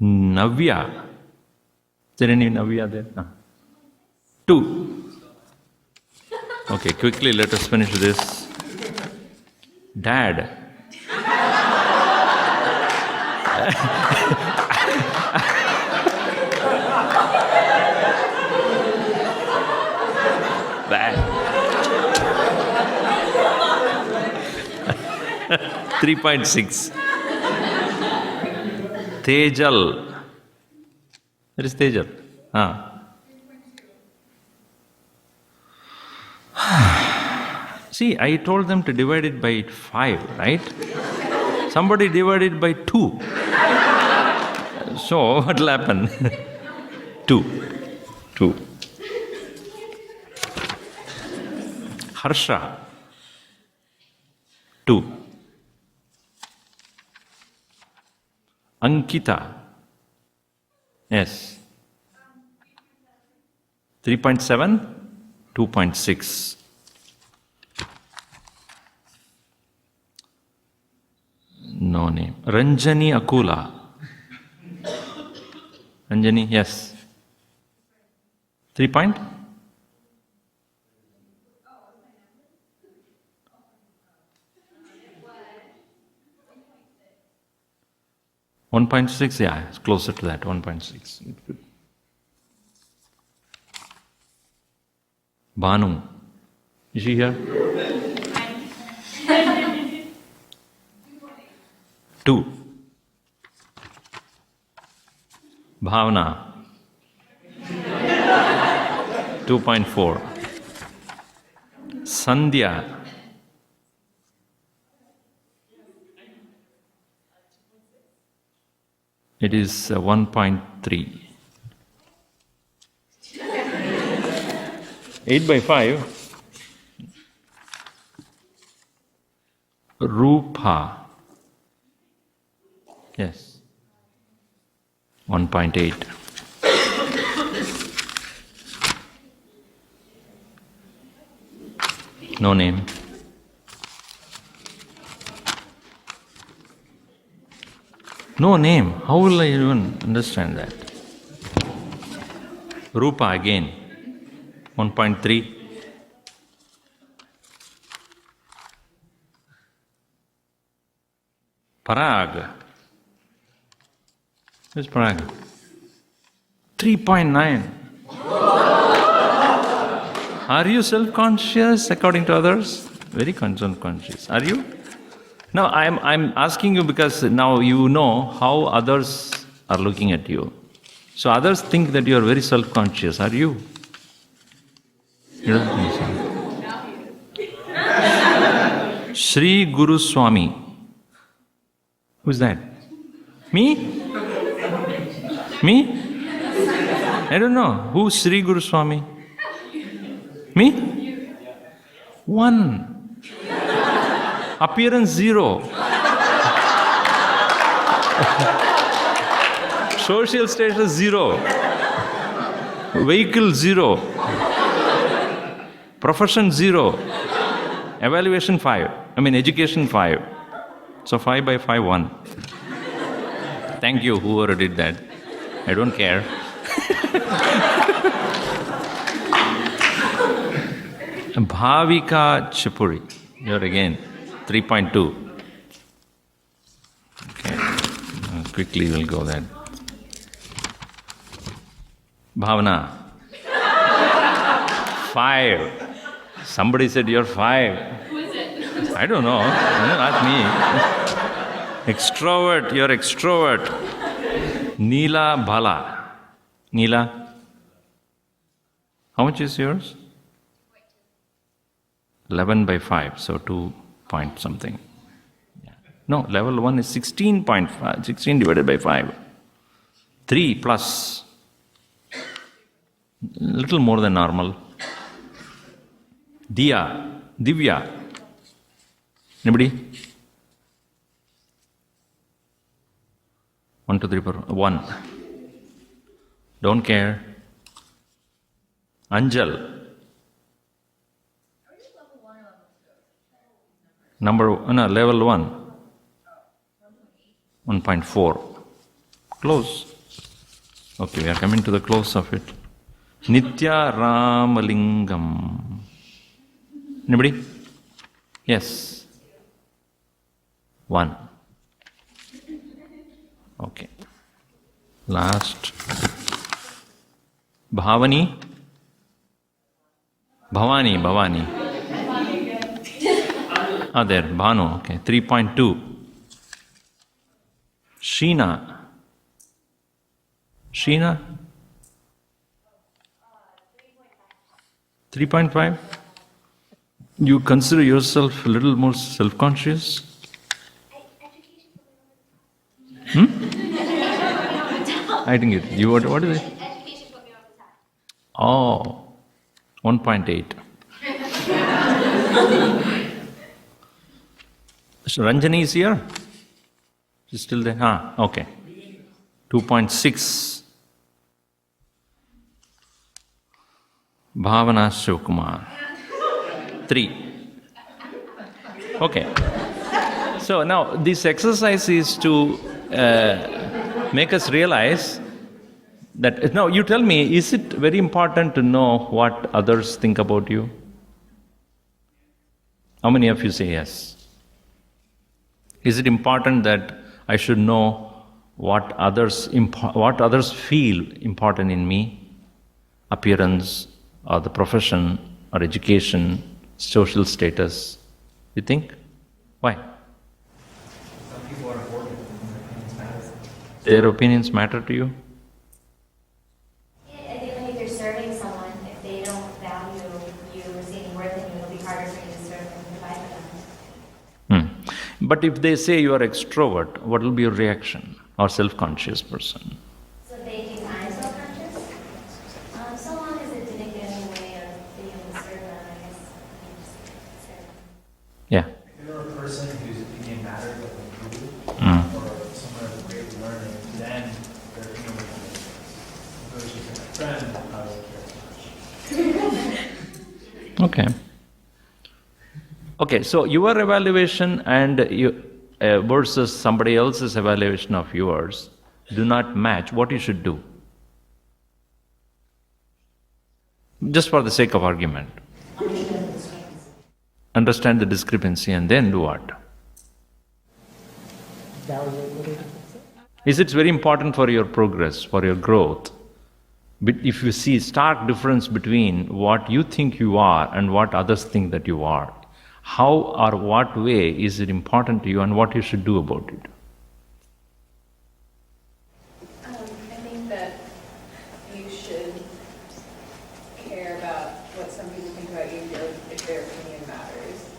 Navya. Is there any Navya there? No. 2. Okay, quickly let us finish this. Dad. Bad. 3.6. Tejal. Where is Tejal? See, I told them to divide it by 5, right? Somebody divided by 2. So, what will happen? 2. Harsha. 2. Ankita. Yes. 3.7, 2.6. No name. Ranjani Akula. Ranjani, yes. 3 point? $1.6, yeah, it's closer to that, 1.6. Banu, is she here? 2. Bhavana, 2.4. Sandhya, it is 1.3. 8 by 5. Rupa. Yes. 1.8. No name. No name. How will I even understand that? Rupa again. 1.3. Parag. Where's Parag? 3.9. Are you self-conscious according to others? Very self-conscious. Are you? No, I'm asking you because now you know how others are looking at you. So others think that you are very self-conscious. Are you? You don't think so? Sri Guru Swami. Who's that? Me? Me? I don't know. Who's Sri Guru Swami? Me? 1. Appearance 0. Social status 0. Vehicle 0. Profession 0. Evaluation 5. Education 5. So 5 by 5, 1. Thank you, whoever did that. I don't care. Bhavika Chipuri. You're again 3.2. Okay. Quickly we'll go there. Bhavana. 5. Somebody said you're 5. Who is it? I don't know. Not me. Extrovert, you're extrovert. Neela Bala. Neela. How much is yours? 11 by 5, so 2 point something. Yeah. No, level 1 is 16.5, 16 divided by 5. 3 plus, little more than normal. Divya. Anybody? 1, 2, 3, 4, 1. Don't care. Anjal. Level 1. 1.4. Close. Okay, we are coming to the close of it. Nitya Ramalingam. Anybody? Yes. 1. Okay. Last. Bhavani. There, Bhanu. Okay, 3.2. Sheena. 3.5. You consider yourself a little more self-conscious? I didn't get it. You, what is it? Education put me over the top. Oh, 1.8. So Ranjani is here? She's still there? Okay. 2.6. Bhavana Shivkumar. 3. Okay. So now this exercise is to make us realize that, now you tell me, is it very important to know what others think about you? How many of you say yes? Is it important that I should know what others feel important in me? Appearance, or the profession, or education, social status? You think? Why? Some people are important and their opinions matter. Their opinions matter to you? Yeah, I think like if you're serving someone, if they don't value you or see any worth in you, it'll be harder for you to serve them and provide for them. But if they say you are extrovert, what will be your reaction? Or self-conscious person? So if they think I'm self-conscious, so long as it didn't get in the way of being able to serve them, I guess you just serve them. Yeah. If you're a person whose opinion matters, like you, Mm. or someone of great learning, then their opinion will matter. If it was just like a friend, I wouldn't care as much. Okay. Okay, so your evaluation and versus somebody else's evaluation of yours do not match. What you should do? Just for the sake of argument. Understand the discrepancy and then do what? Is it very important for your progress, for your growth? But if you see stark difference between what you think you are and what others think that you are, how or what way is it important to you and what you should do about it? I think that you should care about what some people think about you if their opinion matters.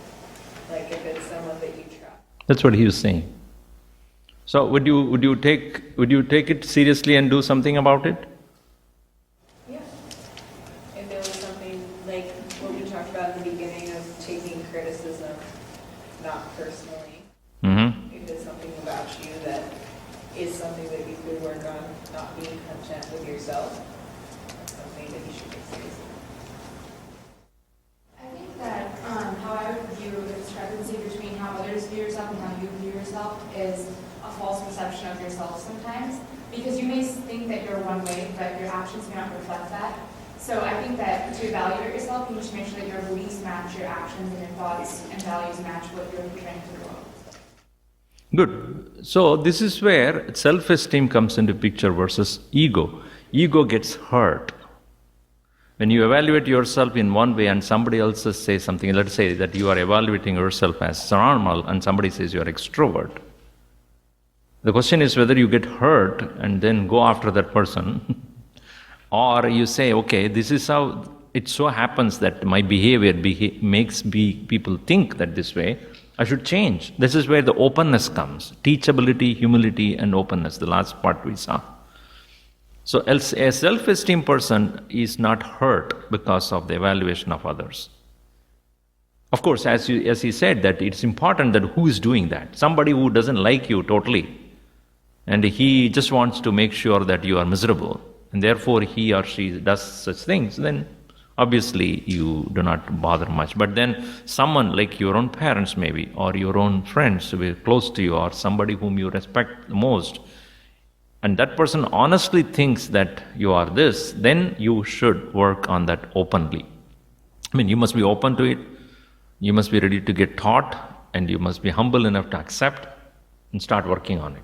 Like if it's someone that you trust. That's what he was saying. So would you take it seriously and do something about it? Yeah. If there was something like what we talked about in the beginning of taking criticism not personally. Mm-hmm. If there's something about you that is something that you could work on, not being content with yourself, that's something that you should take seriously. I think that how I would view the discrepancy between how others view yourself and how you view yourself is a false perception of yourself sometimes, because you may think that you're one way, but your actions may not reflect that. So I think that to evaluate yourself, you need to make sure that your beliefs match your actions and your thoughts and values match what you're portraying to the world. Good. So this is where self-esteem comes into picture versus ego. Ego gets hurt. When you evaluate yourself in one way and somebody else says something, let's say that you are evaluating yourself as normal and somebody says you are extrovert. The question is whether you get hurt and then go after that person or you say, okay, this is how it so happens that my behavior makes people think that this way, I should change. This is where the openness comes. Teachability, humility, and openness, the last part we saw. So a self-esteem person is not hurt because of the evaluation of others. Of course, as he said, that it's important that who is doing that. Somebody who doesn't like you totally, and he just wants to make sure that you are miserable, and therefore he or she does such things, then obviously you do not bother much. But then someone like your own parents maybe, or your own friends who are close to you, or somebody whom you respect the most, and that person honestly thinks that you are this, then you should work on that openly. I mean, you must be open to it, you must be ready to get taught, and you must be humble enough to accept and start working on it.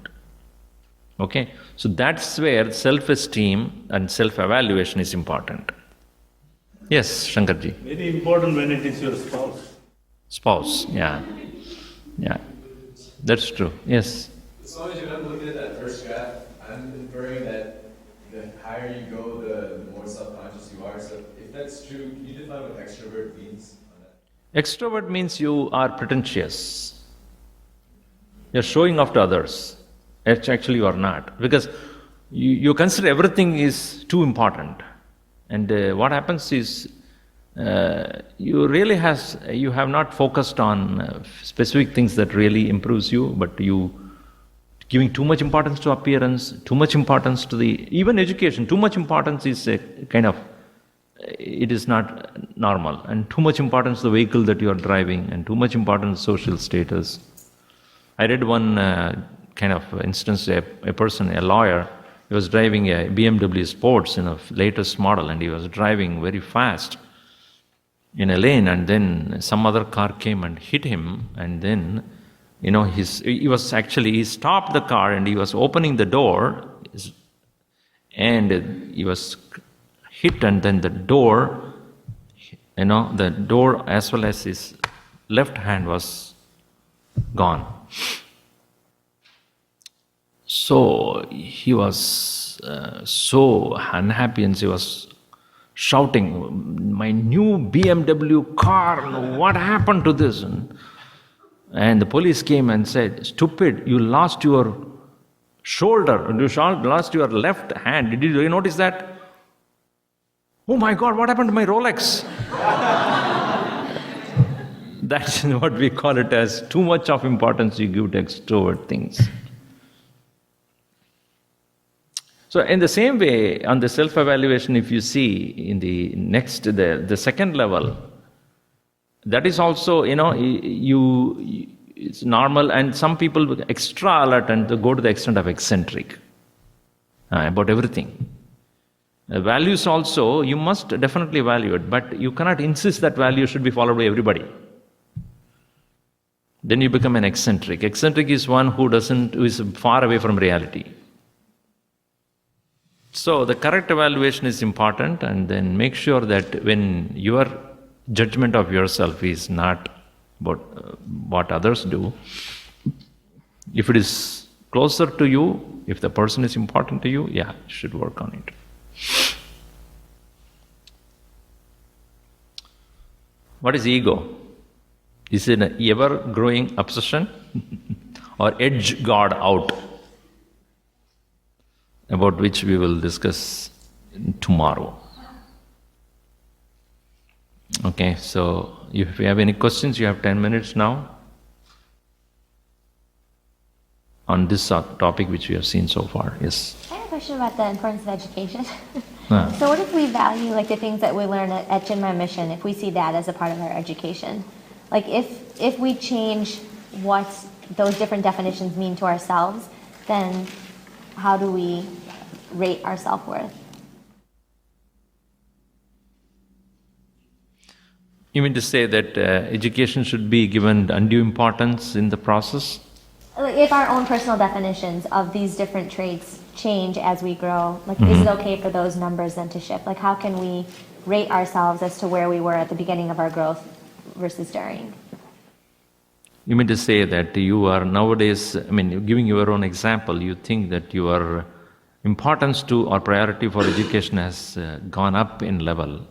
Okay? So that's where self-esteem and self-evaluation is important. Yes, Shankarji. Very important when it is your spouse. Spouse, yeah. Yeah. That's true. Yes. As long as you're not looking at that first graph, I'm inferring that the higher you go, the more self-conscious you are. So if that's true, can you define what extrovert means on that? Extrovert means you are pretentious. You're showing off to others. Actually, you are not. Because you consider everything is too important. And what happens is, you have not focused on specific things that really improves you, but you giving too much importance to appearance, too much importance to even education, too much importance is it is not normal, and too much importance to the vehicle that you are driving, and too much importance to social status. I read one kind of instance, a person, a lawyer, he was driving a BMW Sports in a latest model, and he was driving very fast in a lane, and then some other car came and hit him, and then he stopped the car and he was opening the door, and he was hit, and then the door as well as his left hand was gone. So he was so unhappy, and he was shouting, "My new BMW car, what happened to this?" And the police came and said, "Stupid, you lost your shoulder, you lost your left hand. Did you notice that?" "Oh my God, what happened to my Rolex?" That's what we call it as too much of importance you give to extrovert things. So in the same way, on the self-evaluation, if you see in the second level, that is also, it's normal, and some people extra alert and they go to the extent of eccentric about everything. Values also, you must definitely evaluate, but you cannot insist that value should be followed by everybody. Then you become an eccentric. Eccentric is one who is far away from reality. So the correct evaluation is important, and then make sure that when your judgment of yourself is not about what others do, if it is closer to you, if the person is important to you, you should work on it. What is ego? Is it an ever-growing obsession or edge God out? About which we will discuss tomorrow. Okay, so if you have any questions, you have 10 minutes now on this topic which we have seen so far. Yes? I have a question about the importance of education. So what if we value the things that we learn at Chinmaya Mission, if we see that as a part of our education? If we change what those different definitions mean to ourselves, then how do we rate our self-worth? You mean to say that education should be given undue importance in the process? If our own personal definitions of these different traits change as we grow, is it okay for those numbers then to shift? How can we rate ourselves as to where we were at the beginning of our growth versus during? You mean to say that you are nowadays, giving your own example, you think that your importance to or priority for education has gone up in level.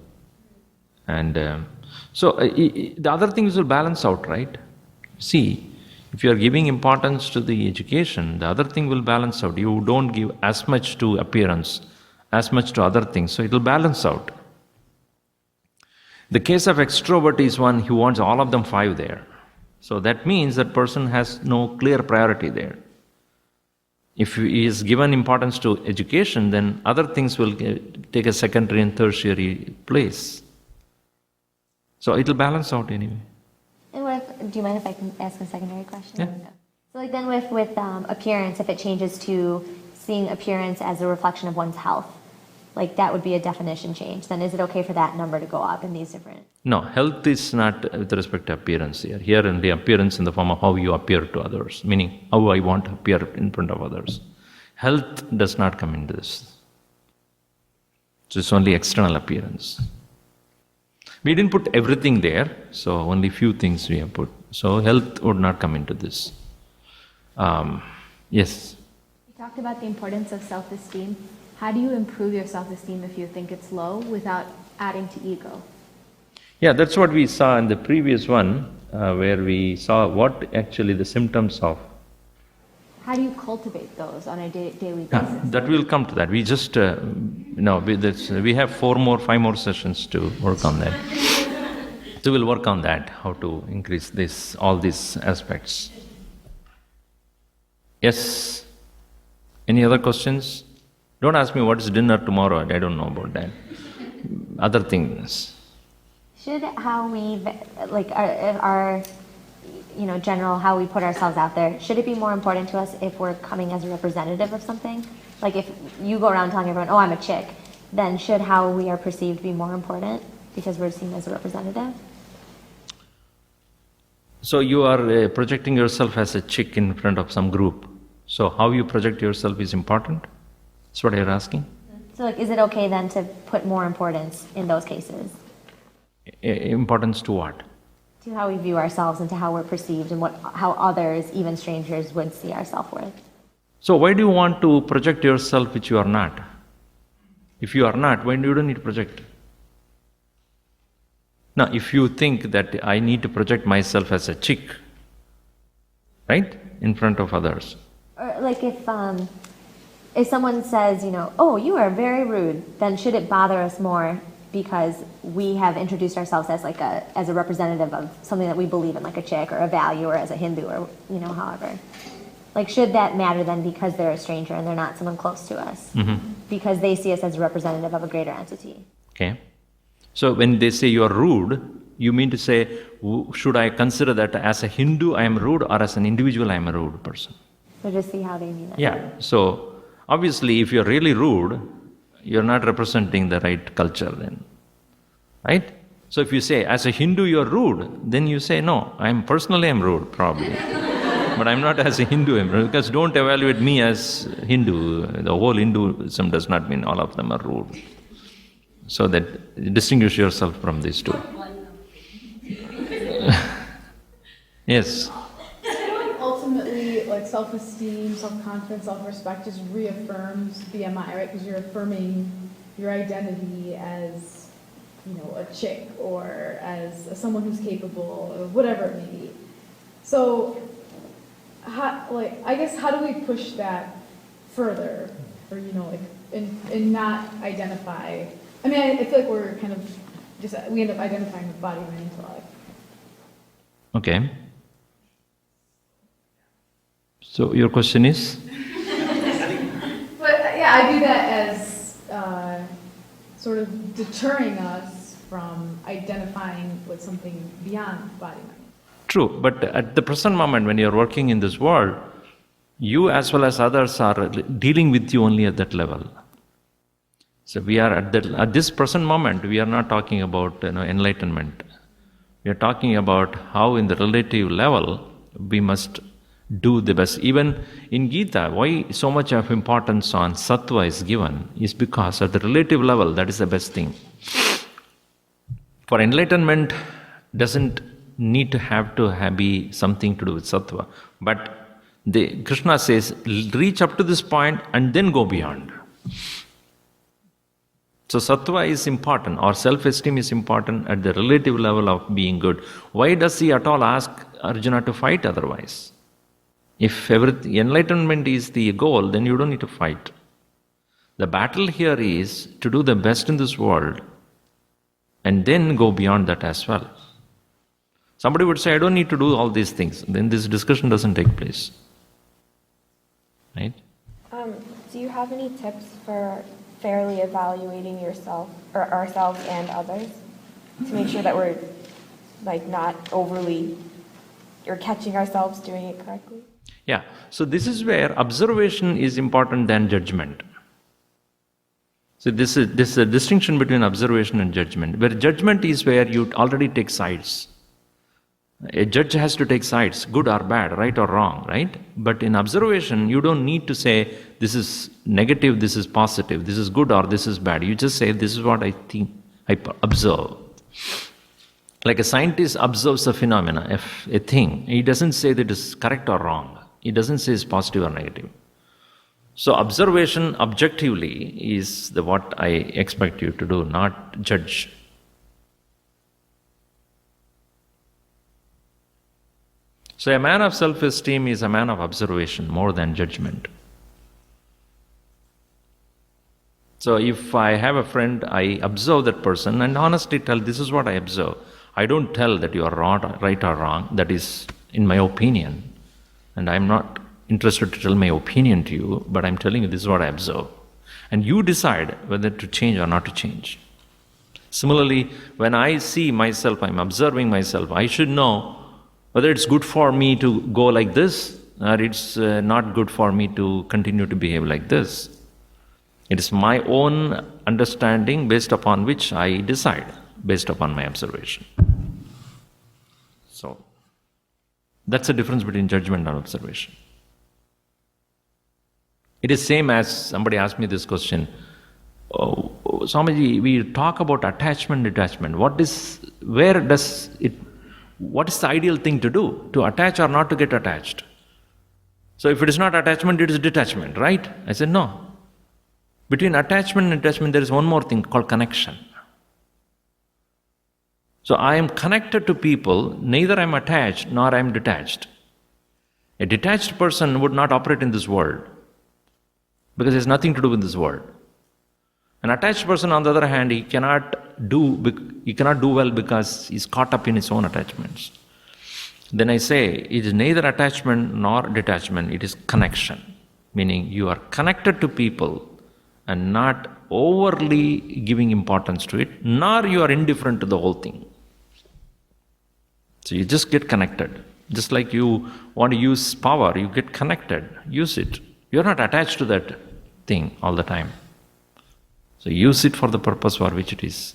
And so the other things will balance out, right? See, if you are giving importance to the education, the other thing will balance out. You don't give as much to appearance, as much to other things, so it will balance out. The case of extrovert is one who wants all of them 5 there. So that means that person has no clear priority there. If he is given importance to education, then other things will take a secondary and tertiary place. So it will balance out anyway. And do you mind if I can ask a secondary question? Yeah. No. So like then with appearance, if it changes to seeing appearance as a reflection of one's health, like that would be a definition change. Then is it okay for that number to go up in these different? No, health is not with respect to appearance here. Here in the appearance in the form of how you appear to others, meaning how I want to appear in front of others. Health does not come into this. So it's only external appearance. We didn't put everything there, so only few things we have put. So health would not come into this. Yes? You talked about the importance of self-esteem. How do you improve your self-esteem if you think it's low without adding to ego? Yeah, that's what we saw in the previous one, where we saw what actually the symptoms of. How do you cultivate those on a daily basis? That will come to that. We just, we have 5 more sessions to work on that. So we'll work on that, how to increase all these aspects. Yes? Any other questions? Don't ask me what is dinner tomorrow, I don't know about that. Other things. Should how we, like our general, how we put ourselves out there, should it be more important to us if we're coming as a representative of something? Like if you go around telling everyone, oh, I'm a chick, then should how we are perceived be more important because we're seen as a representative? So you are projecting yourself as a chick in front of some group. So how you project yourself is important? That's what you're asking? So like, is it okay then to put more importance in those cases? Importance to what? To how we view ourselves and to how we're perceived and how others, even strangers, would see our self-worth. So why do you want to project yourself which you are not? If you are not, why do you don't need to project? Now, if you think that I need to project myself as a chick, right, in front of others. Or like if someone says, oh, you are very rude, then should it bother us more because we have introduced ourselves as as a representative of something that we believe in, like a chick or a value or as a Hindu or, however. Like, should that matter then because they're a stranger and they're not someone close to us? Mm-hmm. Because they see us as a representative of a greater entity. Okay. So when they say you are rude, you mean to say, should I consider that as a Hindu I am rude or as an individual I am a rude person? So just see how they mean it. Yeah. So obviously if you're really rude, you're not representing the right culture then. Right? So if you say, as a Hindu you're rude, then you say, no, I'm rude probably. But I'm not as a Hindu, because don't evaluate me as Hindu. The whole Hinduism does not mean all of them are rude. So that distinguish yourself from these two. Yes. Ultimately, like self-esteem, self-confidence, self-respect just reaffirms BMI, right? Because you're affirming your identity as, a chick or as someone who's capable or whatever it may be. So, how do we push that further, or and not identify? I mean, I feel like we're kind of we end up identifying with body, mind, intellect. Okay. So your question is? But yeah, I view that as sort of deterring us from identifying with something beyond body, mind. True, but at the present moment when you're working in this world, you as well as others are dealing with you only at that level. So we are at this present moment, we are not talking about enlightenment. We are talking about how in the relative level we must do the best. Even in Gita, why so much of importance on sattva is given is because at the relative level that is the best thing. For enlightenment doesn't need to have be something to do with sattva. But Krishna says, reach up to this point and then go beyond. So sattva is important, or self-esteem is important at the relative level of being good. Why does he at all ask Arjuna to fight otherwise. If enlightenment is the goal, then you don't need to fight. The battle here is to do the best in this world and then go beyond that as well. Somebody would say, I don't need to do all these things. Then this discussion doesn't take place. Right? Do you have any tips for fairly evaluating yourself or ourselves and others to make sure that we're not overly or catching ourselves doing it correctly? Yeah. So this is where observation is important than judgment. So this is a distinction between observation and judgment. Where judgment is where you already take sides. A judge has to take sides, good or bad, right or wrong, right? But in observation, you don't need to say, this is negative, this is positive, this is good or this is bad. You just say, this is what I think, I observe. Like a scientist observes a phenomena, a thing. He doesn't say that it is correct or wrong. He doesn't say it's positive or negative. So observation objectively is what I expect you to do, not judge. So a man of self-esteem is a man of observation more than judgment. So if I have a friend, I observe that person and honestly tell, this is what I observe. I don't tell that you are right or wrong. That is in my opinion. And I'm not interested to tell my opinion to you, but I'm telling you this is what I observe. And you decide whether to change or not to change. Similarly, when I see myself, I'm observing myself, I should know whether it's good for me to go like this or it's not good for me to continue to behave like this. It is my own understanding based upon which I decide, based upon my observation. So, that's the difference between judgment and observation. It is same as somebody asked me this question. Oh, Swamiji, we talk about attachment, detachment. What is the ideal thing to do? To attach or not to get attached? So if it is not attachment, it is detachment, right? I said, no. Between attachment and detachment, there is one more thing called connection. So I am connected to people, neither I am attached nor I am detached. A detached person would not operate in this world because he has nothing to do with this world. An attached person, on the other hand, he cannot do well because he is caught up in his own attachments. Then I say, it is neither attachment nor detachment, it is connection. Meaning you are connected to people and not overly giving importance to it, nor you are indifferent to the whole thing. So you just get connected. Just like you want to use power, you get connected, use it. You are not attached to that thing all the time. So use it for the purpose for which it is.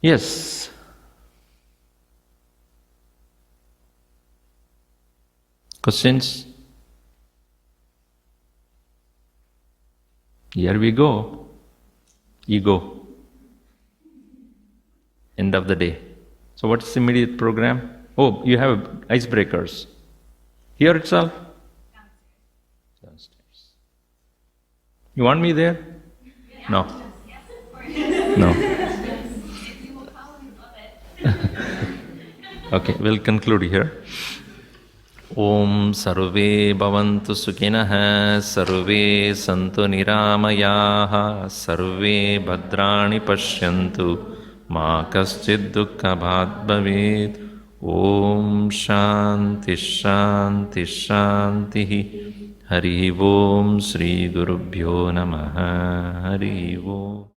Yes. Questions? Here we go. Ego. End of the day. So what is the immediate program? Oh, you have icebreakers. Here itself? Downstairs. You want me there? No. No. Okay, we'll conclude here. Om sarve bhavantu sukhinah, sarve santu niramayaha, sarve bhadrani pashyantu, ma kaschid dukkha bhat bhavet. Om shanti shanti shanti. Hari Om Sri Gurubhyo Namaha. Hari Om.